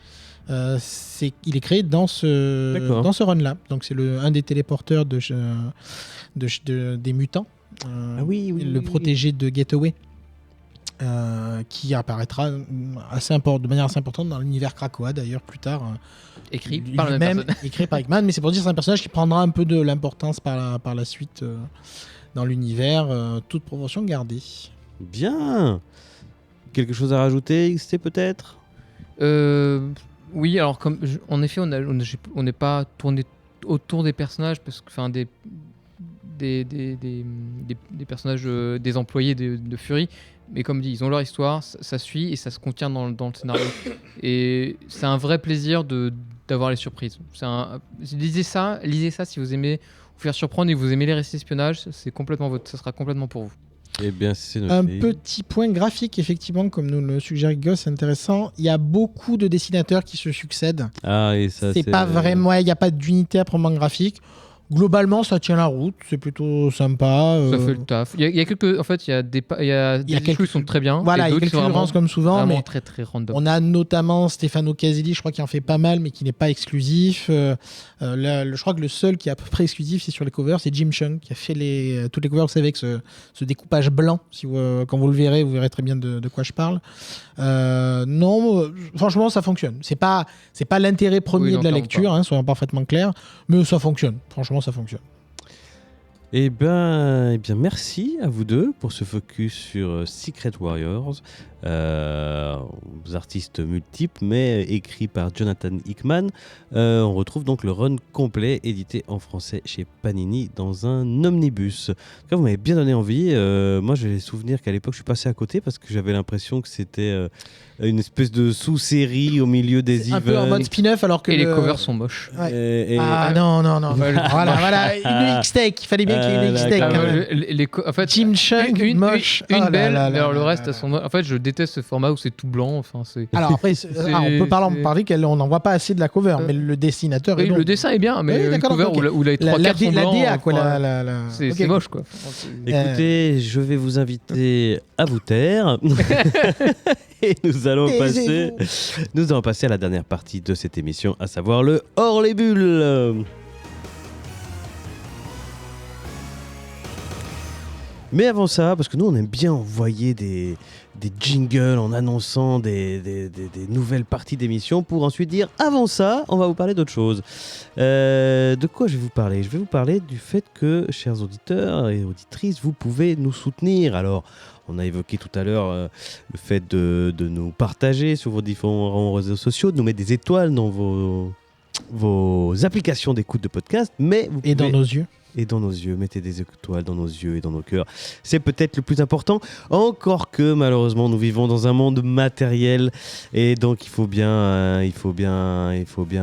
il est créé dans ce run-là. Donc c'est un des téléporteurs des mutants, le protégé de Getaway. qui apparaîtra de manière assez importante dans l'univers Krakoa d'ailleurs plus tard. Écrit par la même Lui-même, personne. écrit par Hickman, mais c'est pour dire que c'est un personnage qui prendra un peu de l'importance par la suite dans l'univers, toute proportion gardée. Bien. Quelque chose à rajouter, XT peut-être? Oui, alors en effet, on n'est pas tourné autour des personnages parce que, enfin, des personnages, des employés de Fury, mais comme dit, ils ont leur histoire, ça suit et ça se contient dans le scénario. Et c'est un vrai plaisir d'avoir les surprises. Lisez ça si vous aimez vous faire surprendre et que vous aimez les récits d'espionnage, ça sera complètement pour vous. Eh bien, c'est noté. Un petit point graphique, effectivement, comme nous le suggère Guillaume, c'est intéressant. Il y a beaucoup de dessinateurs qui se succèdent. Ah, et ça, C'est pas vraiment, il n'y a pas d'unité à proprement graphique. Globalement, ça tient la route, c'est plutôt sympa. Ça fait le taf. Il y a quelques, en fait, il y a des issues qui sont très bien. Voilà, et il y a d'autres quelques qui sont références comme souvent, vraiment mais très très random. on a notamment Stefano Caselli, je crois qu'il en fait pas mal, mais qui n'est pas exclusif. Je crois que le seul qui est à peu près exclusif, c'est sur les covers, c'est Jim Chung, qui a fait toutes les covers, vous savez, avec ce découpage blanc. Quand vous le verrez, vous verrez très bien de quoi je parle. Non, franchement, ça fonctionne. C'est pas l'intérêt premier de la lecture, soyons parfaitement clairs, mais ça fonctionne. Franchement, ça fonctionne. Eh bien, merci à vous deux pour ce focus sur Secret Warriors, artistes multiples, mais écrit par Jonathan Hickman. On retrouve donc le run complet, édité en français chez Panini dans un omnibus. En tout cas, vous m'avez bien donné envie. Moi, j'ai les souvenirs qu'à l'époque, je suis passé à côté parce que j'avais l'impression que c'était une espèce de sous-série au milieu des un events. peu en mode spin-off, alors que les covers sont moches. Ouais. Non. Voilà, une X-Tech. Il fallait bien qu'il y ait une X-Tech. En fait, Jim Chung, moche. Une belle, mais alors le reste, sont moches. En fait, je déteste ce format où c'est tout blanc. Enfin, alors après, on peut parler qu'on n'en voit pas assez de la cover, mais le dessinateur est bon. Le dessin est bien, mais une cover où les trois quarts sont blancs, c'est moche, quoi. Écoutez, je vais vous inviter à vous taire. Et nous allons passer à la dernière partie de cette émission, à savoir le hors les bulles. Mais avant ça, parce que nous on aime bien envoyer des jingles en annonçant des nouvelles parties d'émissions pour ensuite dire avant ça, on va vous parler d'autre chose. De quoi je vais vous parler ? Je vais vous parler du fait que, chers auditeurs et auditrices, vous pouvez nous soutenir. Alors, on a évoqué tout à l'heure le fait de nous partager sur vos différents réseaux sociaux, de nous mettre des étoiles dans vos applications d'écoute de podcast, mais vous pouvez... Et dans nos yeux. Et dans nos yeux, mettez des étoiles dans nos yeux et dans nos cœurs. C'est peut-être le plus important, encore que malheureusement nous vivons dans un monde matériel et donc il faut bien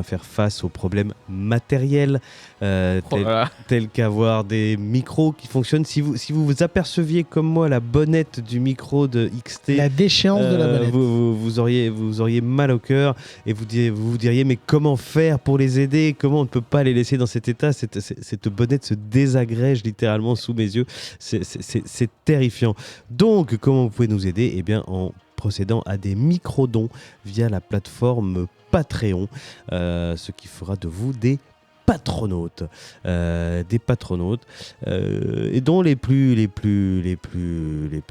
faire face aux problèmes matériels tels qu'avoir des micros qui fonctionnent. Si vous aperceviez comme moi la bonnette du micro de XT, la déchéance de la bonnette, vous auriez mal au cœur et vous vous diriez mais comment faire pour les aider ? Comment on ne peut pas les laisser dans cet état ? Cette bonnette se désagrège littéralement sous mes yeux. C'est terrifiant. Donc, comment vous pouvez nous aider ? Eh bien, en procédant à des micro-dons via la plateforme Patreon, ce qui fera de vous des patronautes, et dont les plus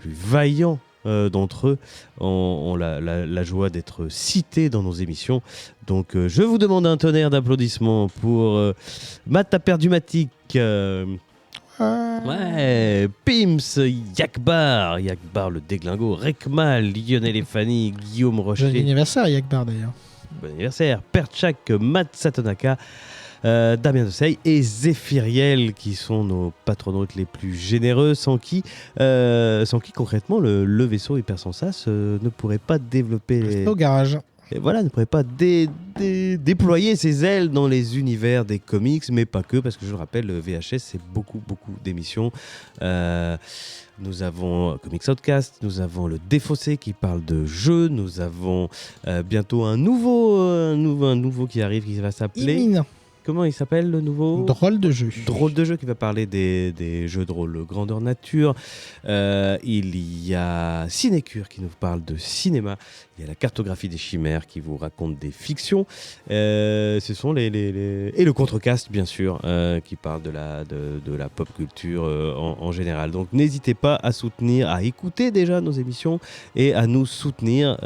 vaillants d'entre eux ont la joie d'être cités dans nos émissions. Donc je vous demande un tonnerre d'applaudissements pour Matt Taperdumatic, Pims, Yakbar le déglingo, Rekma, Lionel et Fanny, Guillaume Rocher. Bon anniversaire Yakbar d'ailleurs. Bon anniversaire, Perchak, Matt Satonaka, Damien Dessay et Zéphiriel, qui sont nos patronautes les plus généreux, sans qui concrètement le vaisseau Hypersensas ne pourrait pas développer au garage. Et voilà, ne pourrait pas déployer ses ailes dans les univers des comics, mais pas que, parce que je le rappelle, le VHS, c'est beaucoup d'émissions. Nous avons Comics Outcast, nous avons le Défaussé qui parle de jeux, nous avons bientôt un nouveau qui arrive, qui va s'appeler... Imminent. Comment il s'appelle le nouveau ? Drôle de jeu. Drôle de jeu, qui va parler des jeux de rôle grandeur nature. Il y a Cinécure qui nous parle de cinéma. Il y a la cartographie des chimères qui vous raconte des fictions. Ce sont et le Contrecast, bien sûr, qui parle de la pop culture en général. Donc n'hésitez pas à écouter déjà nos émissions et à nous soutenir.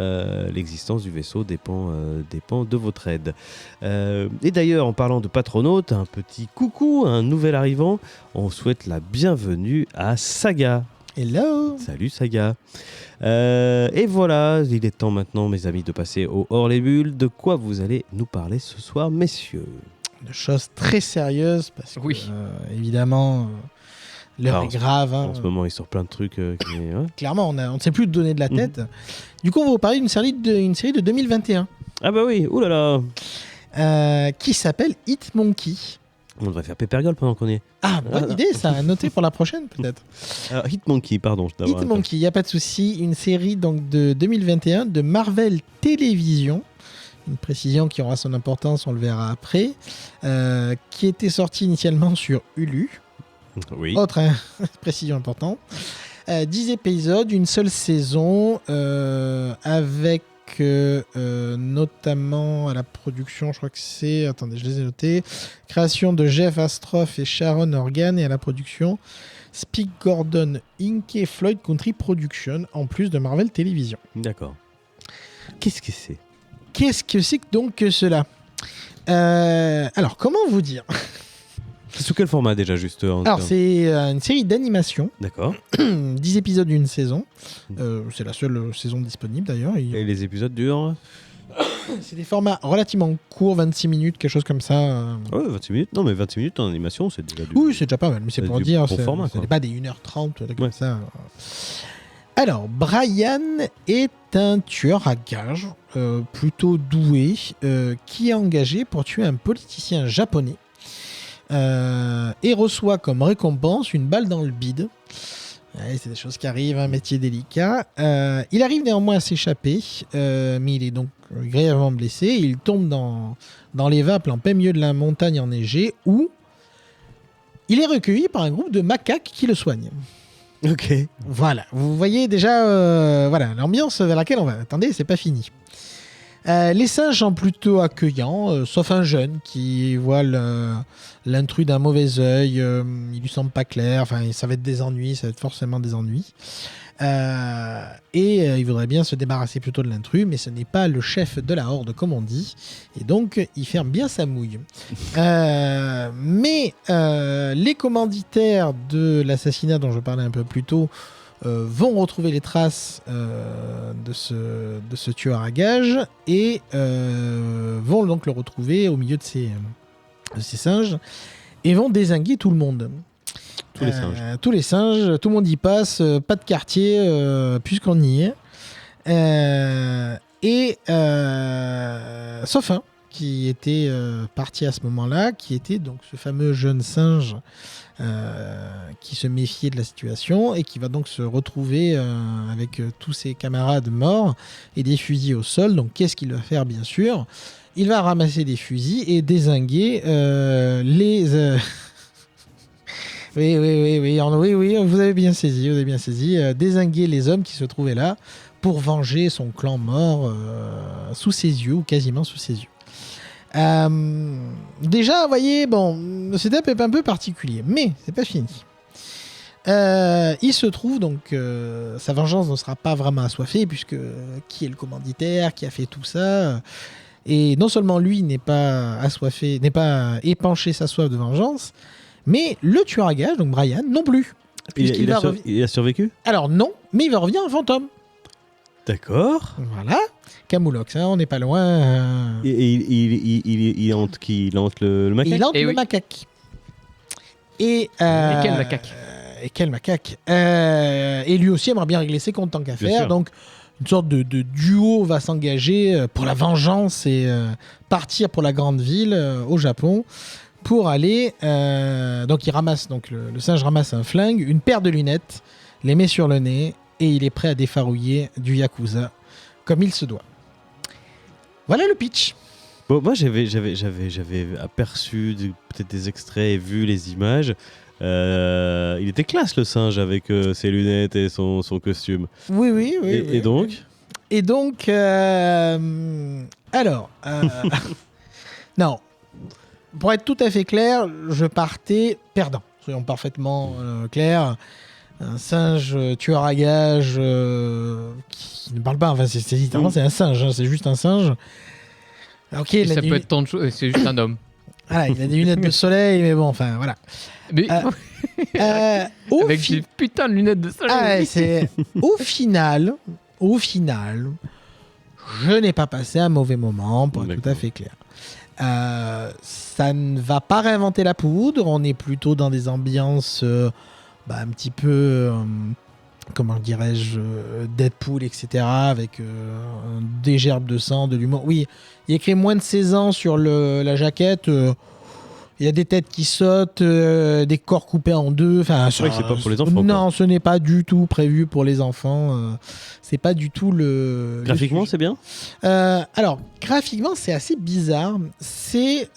L'existence du vaisseau dépend de votre aide. Et d'ailleurs, en parlant de patronautes, un petit coucou, un nouvel arrivant. On souhaite la bienvenue à Saga. Hello. Salut Saga. Et voilà, il est temps maintenant, mes amis, de passer au Hors les Bulles. De quoi vous allez nous parler ce soir, messieurs? De choses très sérieuses, parce que, Oui. évidemment, l'heure Alors, est grave. Hein. En ce moment, il sort plein de trucs. Ouais. Clairement, on ne sait plus donner de la tête. Du coup, on va vous parler d'une série de 2021 Ah bah oui, oulala. qui s'appelle Hitmonkey. On devrait faire Peppergirl pendant qu'on y est. Ah, bonne idée, ça, à noter pour la prochaine, peut-être. Alors, Hitmonkey, pardon. Hitmonkey, il n'y a pas de souci. Une série donc, de 2021 de Marvel Télévision. Une précision qui aura son importance, on le verra après. Qui était sortie initialement sur Hulu. Oui. Autre précision importante. 10 épisodes, une seule saison, avec notamment à la production, je crois que c'est... Attendez, je les ai notés. Création de Jeff Astrof et Sharon Organ, et à la production Spike Gordon Inc. et Floyd Country Production, en plus de Marvel Télévision. D'accord. Qu'est-ce que c'est? Qu'est-ce que c'est donc que cela? Alors, comment vous dire? C'est sous quel format déjà, juste Alors, c'est une série d'animation. D'accord. 10 épisodes d'une saison. C'est la seule saison disponible d'ailleurs. Et les épisodes durent C'est des formats relativement courts, 26 minutes, quelque chose comme ça. Ouais, 26 minutes. Non, mais 26 minutes en animation, c'est déjà du... Oui, c'est déjà pas mal, mais c'est C'est pour du dire, bon format, ce quoi. n'est pas des 1h30, comme Ouais. ça. Alors, Brian est un tueur à gages, plutôt doué, qui est engagé pour tuer un politicien japonais, et reçoit comme récompense une balle dans le bide. Ouais, c'est des choses qui arrivent, un métier délicat. Il arrive néanmoins à s'échapper, mais il est donc grièvement blessé. Il tombe dans les vapes en plein milieu de la montagne enneigée, où il est recueilli par un groupe de macaques qui le soignent. Ok. Voilà, vous voyez déjà voilà, l'ambiance vers laquelle on va. Attendez, c'est pas fini. Les singes sont plutôt accueillants, sauf un jeune qui voit l'intrus d'un mauvais œil. Il lui semble pas clair. Enfin, ça va être des ennuis, ça va être forcément des ennuis. Il voudrait bien se débarrasser plutôt de l'intrus, mais ce n'est pas le chef de la horde, comme on dit. Et donc, il ferme bien sa mouille. Mais les commanditaires de l'assassinat dont je parlais un peu plus tôt vont retrouver les traces de ce tueur à gages et vont donc le retrouver au milieu de ces singes et vont dézinguer tout le monde. Tous les singes. Tous les singes, tout le monde y passe, pas de quartier puisqu'on y est. Sauf un qui était parti à ce moment-là, qui était donc ce fameux jeune singe qui se méfiait de la situation et qui va donc se retrouver avec tous ses camarades morts et des fusils au sol. Donc qu'est-ce qu'il va faire, bien sûr? Il va ramasser des fusils et dézinguer les... Oui, vous avez bien saisi, dézinguer les hommes qui se trouvaient là pour venger son clan mort sous ses yeux, ou quasiment sous ses yeux. Déjà, vous voyez, bon, le setup est un peu particulier, mais c'est pas fini. Il se trouve donc sa vengeance ne sera pas vraiment assoiffée, puisque qui est le commanditaire, qui a fait tout ça, et non seulement lui n'est pas assoiffé, n'est pas épanché sa soif de vengeance, mais le tueur à gages, donc Brian, non plus. Il a survécu? Alors non, mais il va revenir en fantôme. D'accord. Voilà. Camoulox, hein, on n'est pas loin. Et il hante qui? Il hante le macaque? Il hante Eh le oui. macaque. Et quel macaque? Et quel macaque. Et lui aussi aimerait bien régler ses comptes tant qu'à Bien faire. sûr. Donc, une sorte de duo va s'engager pour la vengeance et partir pour la grande ville au Japon pour aller... donc, il ramasse, donc le singe ramasse un flingue, une paire de lunettes, les met sur le nez et il est prêt à défarouiller du Yakuza comme il se doit. Voilà le pitch. Bon, moi, j'avais aperçu peut-être des extraits et vu les images. Il était classe, le singe, avec ses lunettes et son costume. Oui. Et donc Et donc, alors, non, pour être tout à fait clair, je partais perdant. Soyons parfaitement clairs. Un singe tueur à gages qui ne parle pas. Enfin, c'est littéralement c'est un singe. Hein, c'est juste un singe. Ok, Et ça peut être tant de choses. C'est juste un homme. Voilà, il a des lunettes de soleil, mais bon, enfin, voilà. Mais avec Fi- des putains de lunettes de soleil. Ah ouais, c'est au final, je n'ai pas passé un mauvais moment, pour être tout à D'accord. fait clair. Ça ne va pas réinventer la poudre. On est plutôt dans des ambiances un petit peu, comment dirais-je, Deadpool, etc. Avec des gerbes de sang, de l'humour. Oui, il y a écrit moins de 16 ans sur la jaquette. Il y a des têtes qui sautent, des corps coupés en deux. Enfin, C'est vrai que c'est pas pour les enfants, Non, ce n'est pas du tout prévu pour les enfants. C'est pas du tout le. Graphiquement, le sujet. c'est bien. Alors, graphiquement, c'est assez bizarre. C'est.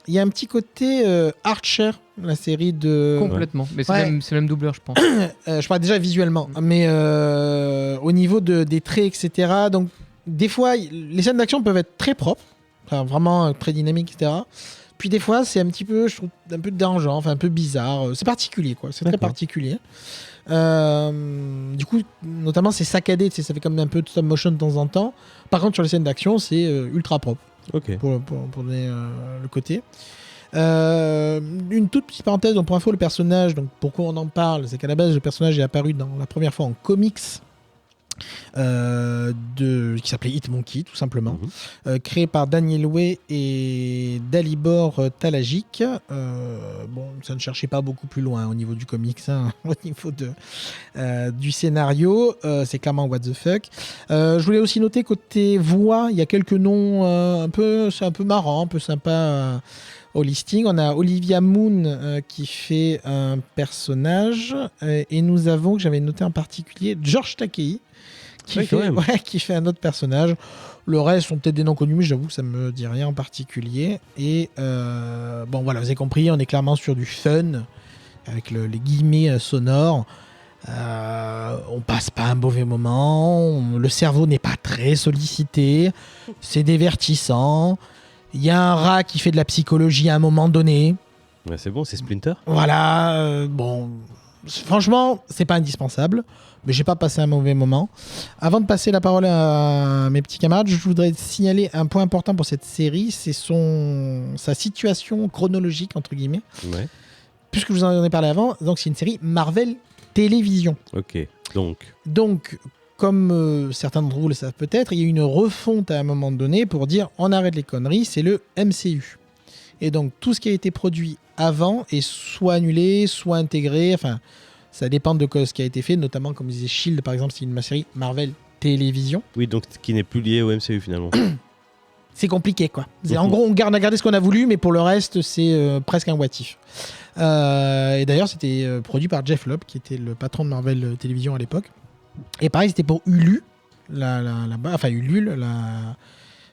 Il y a un petit côté Archer, la série de. Complètement. Mais c'est Ouais. le même doubleur, je pense. Je parle déjà visuellement, mais au niveau des traits, etc. Donc, des fois, les scènes d'action peuvent être très propres, enfin, vraiment très dynamiques, etc. Puis des fois, c'est un petit peu, je trouve, un peu dérangeant, enfin un peu bizarre. C'est particulier, quoi. C'est très D'accord. particulier. Du coup, notamment, c'est saccadé, tu sais, ça fait comme un peu de stop motion de temps en temps. Par contre, sur les scènes d'action, c'est ultra propre Ok. pour donner le côté. Une toute petite parenthèse, donc pour info, le personnage, donc pourquoi on en parle, c'est qu'à la base, le personnage est apparu dans la première fois en comics qui s'appelait Hitmonkey, tout simplement, créé par Daniel Way et Dalibor Talagic. Bon, ça ne cherchait pas beaucoup plus loin au niveau du comics, hein, au niveau du scénario, c'est clairement what the fuck. Je voulais aussi noter côté voix, il y a quelques noms c'est un peu marrant, un peu sympa au listing. On a Olivia Moon qui fait un personnage et nous avons, que j'avais noté en particulier, George Takei Oui, quand même. qui fait un autre personnage. Le reste sont peut-être des noms connus, mais j'avoue que ça me dit rien en particulier. Et bon, voilà, vous avez compris, on est clairement sur du fun avec les guillemets sonores. On passe pas un mauvais moment, le cerveau n'est pas très sollicité, c'est divertissant. Il y a un rat qui fait de la psychologie à un moment donné. Ouais, c'est bon, c'est Splinter. Voilà, bon, franchement, c'est pas indispensable, mais j'ai pas passé un mauvais moment. Avant de passer la parole à mes petits camarades, je voudrais signaler un point important pour cette série, c'est sa situation chronologique, entre guillemets. Ouais. Puisque je vous en ai parlé avant, donc c'est une série Marvel Télévision. Ok. Donc, Comme certains d'entre vous le savent peut-être, il y a eu une refonte à un moment donné pour dire on arrête les conneries, c'est le MCU. Et donc tout ce qui a été produit avant est soit annulé, soit intégré, enfin ça dépend de ce qui a été fait, notamment comme disait Shield par exemple, c'est une série Marvel Télévision. oui, donc qui n'est plus lié au MCU finalement. C'est compliqué quoi. En gros on a gardé ce qu'on a voulu, mais pour le reste c'est presque un what if. Et d'ailleurs c'était produit par Jeff Loeb qui était le patron de Marvel Télévision à l'époque. Et pareil, c'était pour Hulu, enfin Ulule,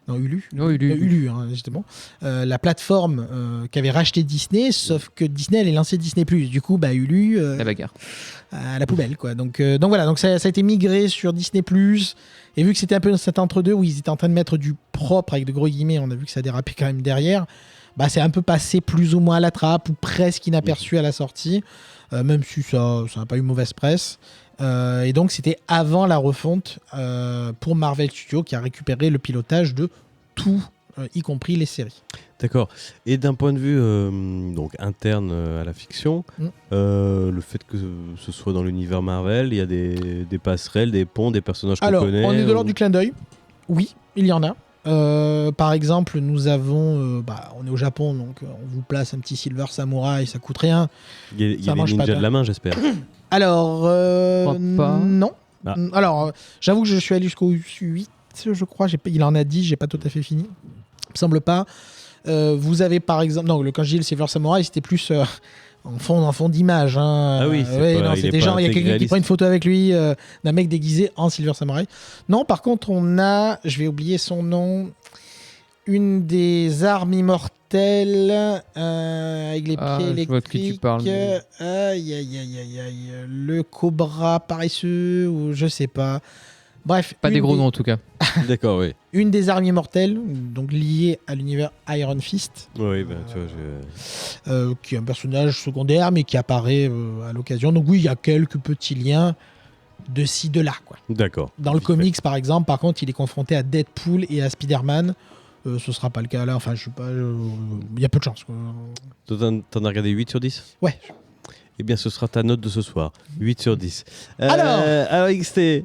non Hulu, Non, Hulu. Hulu, hein, justement, la plateforme qui avait racheté Disney, sauf que Disney allait lancer Disney+. Du coup, Hulu La bagarre. à la poubelle, quoi. Donc voilà, donc ça a été migré sur Disney+. Et vu que c'était un peu cet entre-deux où ils étaient en train de mettre du propre avec de gros guillemets, on a vu que ça dérapait quand même derrière. C'est un peu passé plus ou moins à la trappe ou presque inaperçu à la sortie, même si ça n'a pas eu mauvaise presse. Et donc c'était avant la refonte pour Marvel Studios qui a récupéré le pilotage de tout, y compris les séries. D'accord. Et d'un point de vue donc interne à la fiction, le fait que ce soit dans l'univers Marvel, il y a des passerelles, des ponts, des personnages qu'on Alors, connaît. on est de l'ordre du clin d'œil. Oui, il y en a. Par exemple, nous avons, on est au Japon, donc on vous place un petit Silver Samurai, ça coûte rien. Il y ça a les mange pas ninjas de- de la main, j'espère. Alors, crois pas. non. Ah. Alors, j'avoue que je suis allé jusqu'au 8, je crois. Il en a 10, j'ai pas tout à fait fini. Il me semble pas. Vous avez par exemple, non, quand je dis le Silver Samurai, c'était plus en fond d'image. Hein. Ah oui, Ouais, non, il est c'était pas genre, il y a quelqu'un qui intégraliste. prend une photo avec lui d'un mec déguisé en Silver Samurai. Non, par contre, on a, je vais oublier son nom, une des armes immortelles avec les Ah, pieds je vois de qui tu électriques. parles, mais- Aïe, aïe, aïe, aïe, aïe. Le cobra paresseux, ou je sais pas. Bref, Pas des une gros noms en tout cas. D'accord, oui. Une des armes immortelles, donc liée à l'univers Iron Fist, Oui, bah, tu vois, qui est un personnage secondaire, mais qui apparaît à l'occasion. Donc oui, il y a quelques petits liens de ci, de là, quoi. D'accord. Dans le Vite fait. comics, par exemple, par contre, il est confronté à Deadpool et à Spider-Man. Ce sera pas le cas là. Enfin, je sais pas. Il y a peu de chance, quoi. Toi, T'en as regardé 8 sur 10 ? Ouais. Eh bien, ce sera ta note de ce soir. 8 sur 10. Alors XT.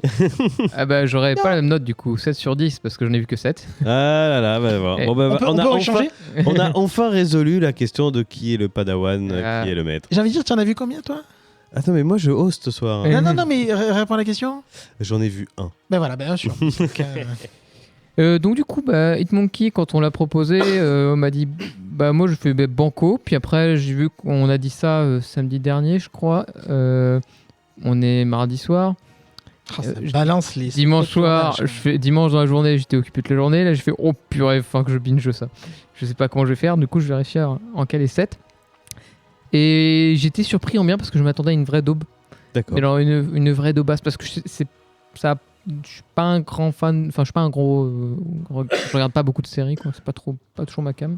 Ah bah j'aurais pas la même note du coup, 7 sur 10 parce que j'en ai vu que 7. Ah là là, bah, voilà. Eh, Bon, bah, on peut échanger. on a enfin résolu la question de qui est le padawan, Ah. qui est le maître. J'ai envie de dire, tu en as vu combien, toi? Attends, mais moi je host ce soir. Eh. Non, mais réponds à la question. J'en ai vu un. Ben voilà, bien sûr. Donc, Donc du coup, bah, Hitmonkey, quand on l'a proposé, on m'a dit, bah moi je fais banco. Puis après, j'ai vu qu'on a dit ça samedi dernier, je crois. On est mardi soir. ça balance les. Dimanche soir, dimanche dans la journée, j'étais occupé toute la journée. Là, j'ai fait, oh purée, faut que je binge ça. Je sais pas comment je vais faire. Du coup, je vais réussir en caler 7. Et j'étais surpris en bien parce que je m'attendais à une vraie daube. D'accord. Mais alors une vraie daubasse parce que ça. Je suis pas un grand fan, enfin je suis pas un gros, je regarde pas beaucoup de séries quoi, c'est pas toujours ma cam.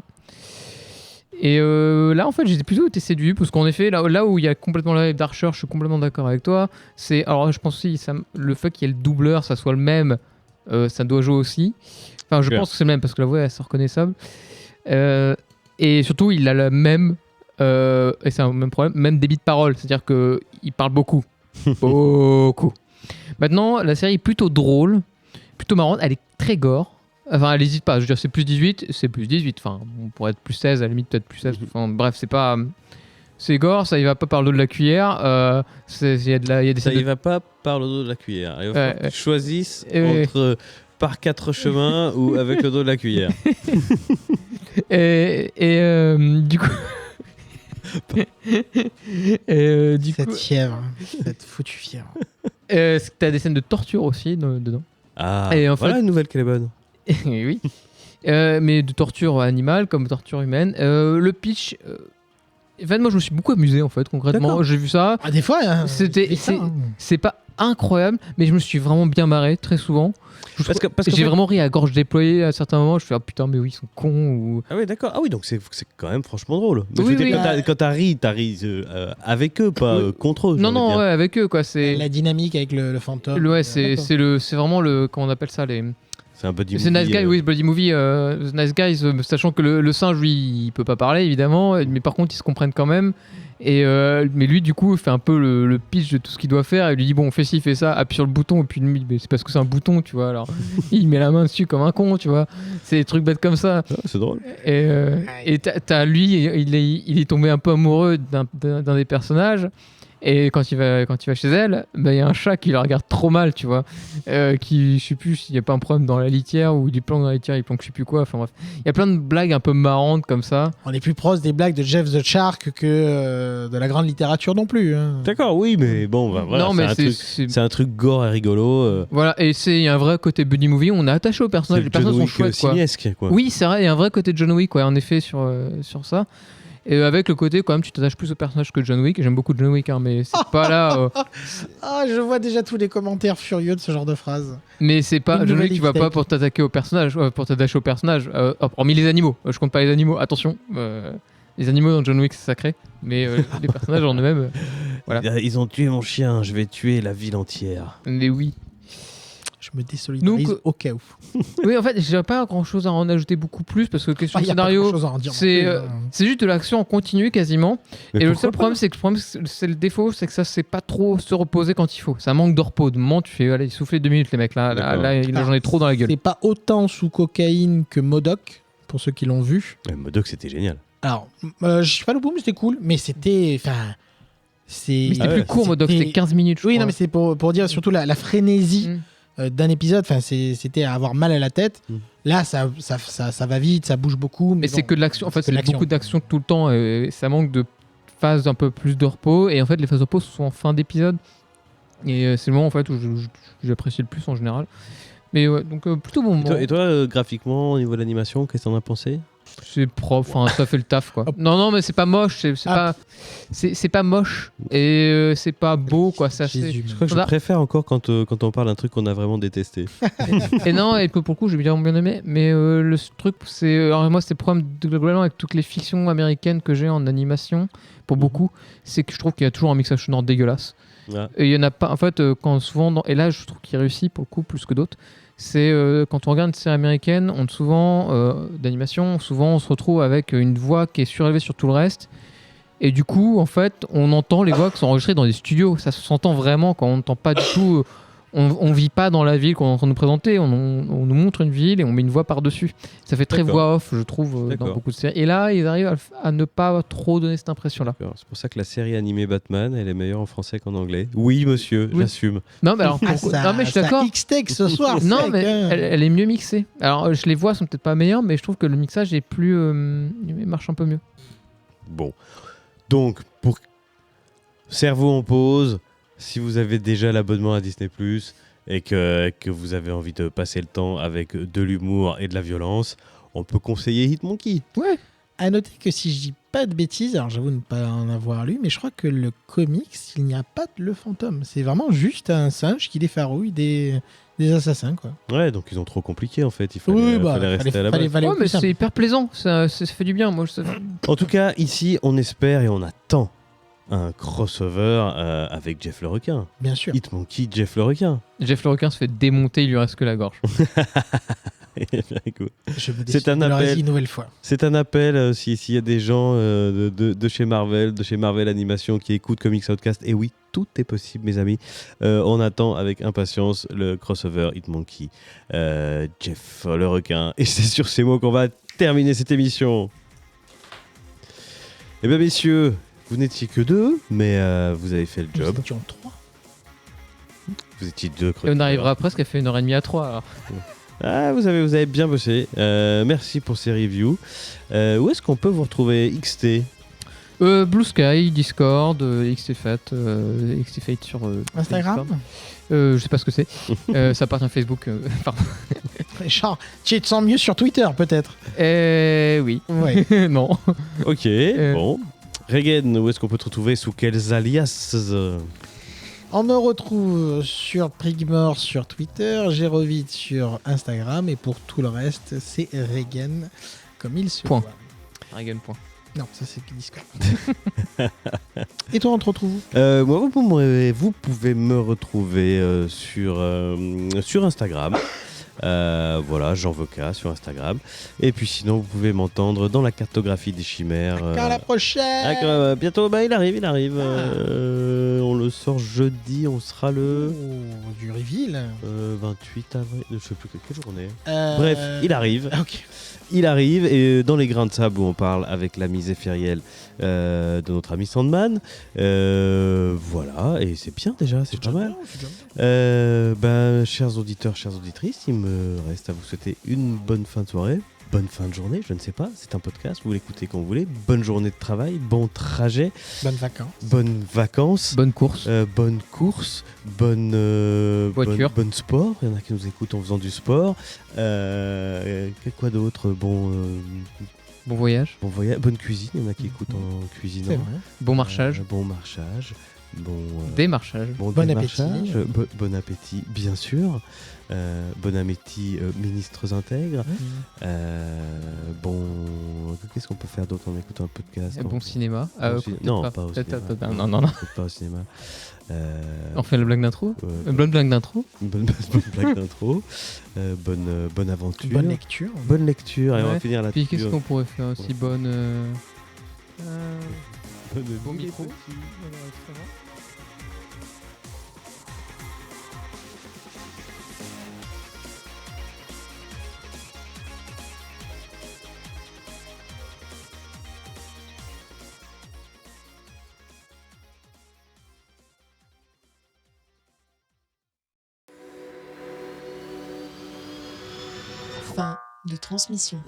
Et là en fait j'ai plutôt été séduit parce qu'en effet là où il y a complètement la vibe d'Archer, je suis complètement d'accord avec toi. C'est alors je pense aussi le fait qu'il y ait le doubleur, ça soit le même, ça doit jouer aussi. Enfin je pense que c'est le même parce que la voix elle, c'est reconnaissable. Et surtout il a le même et c'est un même problème, même débit de parole, c'est-à-dire que il parle beaucoup, beaucoup. Maintenant, la série est plutôt drôle, plutôt marrante, elle est très gore. Enfin, elle n'hésite pas, je veux dire, c'est plus 18, c'est plus 18. Enfin, on pourrait être plus 16, à la limite, peut-être plus 16. Enfin, bref, c'est pas. C'est gore, ça y va pas par le dos de la cuillère. Il y a des Ça scènes y va pas par le dos de la cuillère. Il va falloir que tu choisisses Ouais. entre par 4 chemins ou avec le dos de la cuillère. Du coup. Du Cette coup, fièvre, cette foutue fièvre. t'as des scènes de torture aussi dedans. Ah, Et en fait- voilà une nouvelle qu'elle est bonne. Oui. Mais de torture animale comme torture humaine. Le pitch. En fait, moi, je me suis beaucoup amusé en fait, concrètement. D'accord. J'ai vu ça. Ah, des fois, hein, C'était- c'est ça, hein. C'est pas incroyable, mais je me suis vraiment bien marré très souvent. Parce qu'en J'ai fait- vraiment ri à gorge déployée à certains moments. Je fais ah putain, mais oui, ils sont cons. Ou... Ah oui, d'accord. Ah oui, donc c'est quand même franchement drôle. Mais Oui, je veux dire, oui. quand t'as ri avec eux, pas Oui. contre eux. j'ai Non, envie de non, dire. ouais, avec eux quoi. C'est La dynamique avec le fantôme. ouais, c'est D'accord. c'est vraiment le comment on appelle ça les. C'est un buddy C'est movie, Nice Guy, oui, Bloody Movie. Nice Guys, sachant que le singe, lui, il peut pas parler, évidemment, mais par contre, ils se comprennent quand même. Et, mais lui, du coup, fait un peu le pitch de tout ce qu'il doit faire. Et lui dit, bon, fais ci, fais ça, appuie sur le bouton. Et puis lui, mais c'est parce que c'est un bouton, tu vois. Alors, il met la main dessus comme un con, tu vois. C'est des trucs bêtes comme ça. Ah, c'est drôle. Et t'as lui, il est tombé un peu amoureux d'un des personnages. Et quand il va chez elle, bah, il y a un chat qui le regarde trop mal, tu vois. Je sais plus s'il n'y a pas un problème dans la litière ou il planque dans la litière, il planque je sais plus quoi. Enfin bref, il y a plein de blagues un peu marrantes comme ça. On est plus proche des blagues de Jeff the Shark que de la grande littérature non plus. Hein. D'accord, oui, mais bon, bah, voilà, non, mais c'est un truc gore et rigolo. Voilà, et il y a un vrai côté buddy movie. On est attaché aux personnages. Les personnages sont chouettes, quoi. Simiesque, quoi. Oui, c'est vrai, il y a un vrai côté John Wick, quoi, en effet, sur ça. Et avec le côté, quand même, tu t'attaches plus au personnage que John Wick. J'aime beaucoup John Wick, hein, mais c'est pas là. Ah, je vois déjà tous les commentaires furieux de ce genre de phrase. Mais c'est pas Une John nouvelle Wick, tu vas pas mixtape. pour t'attaquer au personnage, pour t'attacher au personnage. Hormis les animaux. Je compte pas les animaux. Attention, les animaux dans John Wick, c'est sacré. Mais les personnages en eux-mêmes, voilà. Ils ont tué mon chien, je vais tuer la ville entière. Mais oui. Je me désolidarise Donc, au cas où. Oui, en fait, j'ai pas grand chose à en ajouter beaucoup plus parce que question Ah, y a pas scénario, grand-chose à en dire non c'est plus, hein. c'est juste de l'action en continu quasiment. Mais Et le pourquoi seul pas problème, c'est le défaut, c'est que ça sait pas trop se reposer quand il faut. Ça manque de repos. De moment, tu fais, allez, soufflez 2 minutes, les mecs. Là, D'accord. j'en ai trop dans la gueule. C'est pas autant sous cocaïne que Modoc, pour ceux qui l'ont vu. Modoc, c'était génial. Alors, je sais pas le bout, mais c'était cool. Mais c'était. Enfin. Mais c'était Ah ouais, plus court, Modoc, c'était 15 minutes. Oui, non, mais c'est pour dire surtout la frénésie Mm. d'un épisode. Enfin, c'était à avoir mal à la tête. Mm. Là, ça va vite, ça bouge beaucoup. Mais bon, c'est que de l'action. En fait, c'est que c'est beaucoup d'action tout le temps. Et ça manque de phases un peu plus de repos. Et en fait, les phases de repos sont en fin d'épisode. Et c'est le moment en fait où j'apprécie le plus en général. Mais ouais, donc plutôt bon moment. Et toi, graphiquement, au niveau de l'animation, qu'est-ce que t'en as pensé ? C'est propre, enfin, ça fait le taf quoi. Non, mais c'est pas moche, c'est pas moche et c'est pas beau quoi. Ça c'est. Jésus. Je crois que je Voilà. préfère encore quand on parle d'un truc qu'on a vraiment détesté. Et non, et pour le coup, j'ai bien aimé, mais le truc, c'est. Alors, moi, c'est le problème globalement avec toutes les fictions américaines que j'ai en animation, pour beaucoup, c'est que je trouve qu'il y a toujours un mixage sonore dégueulasse. Ah. Et il y en a pas. En fait, quand souvent. Et là, je trouve qu'il réussit pour le coup plus que d'autres. C'est quand on regarde une série américaine, d'animation, souvent on se retrouve avec une voix qui est surélevée sur tout le reste. Et du coup, en fait, on entend les voix qui sont enregistrées dans des studios. Ça s'entend vraiment quand on n'entend pas du tout. On vit pas dans la ville qu'on est en train de nous présenter. On nous montre une ville et on met une voix par-dessus. Ça fait très D'accord. voix off, je trouve, dans D'accord. beaucoup de séries. Et là, ils arrivent à ne pas trop donner cette impression-là. D'accord. C'est pour ça que la série animée Batman, elle est meilleure en français qu'en anglais. Oui, monsieur, Oui. j'assume. Non, mais alors, Ah, non, mais je suis d'accord. X-Tech ce soir. Non, sec, mais hein. elle est mieux mixée. Alors, les voix sont peut-être pas meilleures, mais je trouve que le mixage est plus. Il marche un peu mieux. Bon. Donc, pour cerveau en pause, si vous avez déjà l'abonnement à Disney+, et que vous avez envie de passer le temps avec de l'humour et de la violence, on peut conseiller Hitmonkey. Ouais. À noter que si je dis pas de bêtises, alors j'avoue ne pas en avoir lu, mais je crois que le comics, il n'y a pas de le fantôme. C'est vraiment juste un singe qui défarouille des assassins, quoi. Ouais, donc ils ont trop compliqué en fait. Il fallait rester à la base. fallait Ouais, au plus mais simple. c'est hyper plaisant. Ça fait du bien. Moi, En tout cas, ici, on espère et on attend un crossover avec Jeff le requin. Bien sûr. Hitmonkey, Jeff le requin. Jeff le requin se fait démonter, il lui reste que la gorge. Écoute, Je me C'est décide un de leur appel. dire une nouvelle fois. c'est un appel s'il y a des gens de chez Marvel Animation qui écoutent Comics Outcast. Et oui, tout est possible, mes amis. On attend avec impatience le crossover Hitmonkey, Jeff le requin. Et c'est sur ces mots qu'on va terminer cette émission. Eh bien, messieurs, vous n'étiez que deux, mais vous avez fait le job. Nous étions 3. Vous étiez deux Et on chroniqueurs. arrivera presque à faire 1h30 à 3. Alors. Ah, vous avez bien bossé. Merci pour ces reviews. Où est-ce qu'on peut vous retrouver XT? Blue Sky, Discord, XTFate, XTFate sur Instagram. Discord. Je sais pas ce que c'est. Ça appartient à Facebook. Pardon. Genre, tu te sens mieux sur Twitter, peut-être. Oui. Ouais. Non. Ok, bon. Regen, où est-ce qu'on peut te retrouver? Sous quels alias? On me retrouve sur Prigmore sur Twitter, Gérovit sur Instagram, et pour tout le reste, c'est Regen, comme il se Point. voit. Regen, point. Non, ça c'est que Discord. Et toi, on te retrouve où? Moi, vous pouvez me retrouver sur Instagram. Voilà, Jean Voca sur Instagram. Et puis sinon, vous pouvez m'entendre dans la cartographie des chimères. À la prochaine. Bientôt, il arrive. On le sort jeudi, on sera le Oh, du reveal. 28 avril. Je sais plus quelle journée. Euh, Bref, il arrive. Ok. Il arrive et dans les grains de sable où on parle avec l'ami Zéphiriel de notre ami Sandman. Voilà, et c'est bien déjà, c'est pas mal. Chers auditeurs, chères auditrices, il me reste à vous souhaiter une bonne fin de soirée, bonne fin de journée, je ne sais pas, c'est un podcast, vous l'écoutez quand vous voulez, bonne journée de travail, bon trajet, Bonnes vacances. bonnes vacances, Bonne course. bonne course, bonne Voiture. bonne sport, il y en a qui nous écoutent en faisant du sport, quoi d'autre, Bon voyage. bon voyage, bonne cuisine, il y en a qui écoutent en cuisinant. C'est vrai. Bon marchage. Bon marchage. Démarchage. Bon Bon démarchage, appétit. bon appétit, bien sûr. Bon appétit, ministres intègres. Qu'est-ce qu'on peut faire d'autre en écoutant un podcast? Bon cinéma. Non, peut-être pas au cinéma. Non. Peut-être pas au cinéma. On fait la blague d'intro. Bonne blague d'intro. Bonne blague d'intro. Bonne aventure. Bonne lecture. Bonne lecture. Et on va Ouais. finir Puis là-dessus. qu'est-ce qu'on pourrait faire aussi bonne. Bon nuit, micro. les petits. Fin de transmission.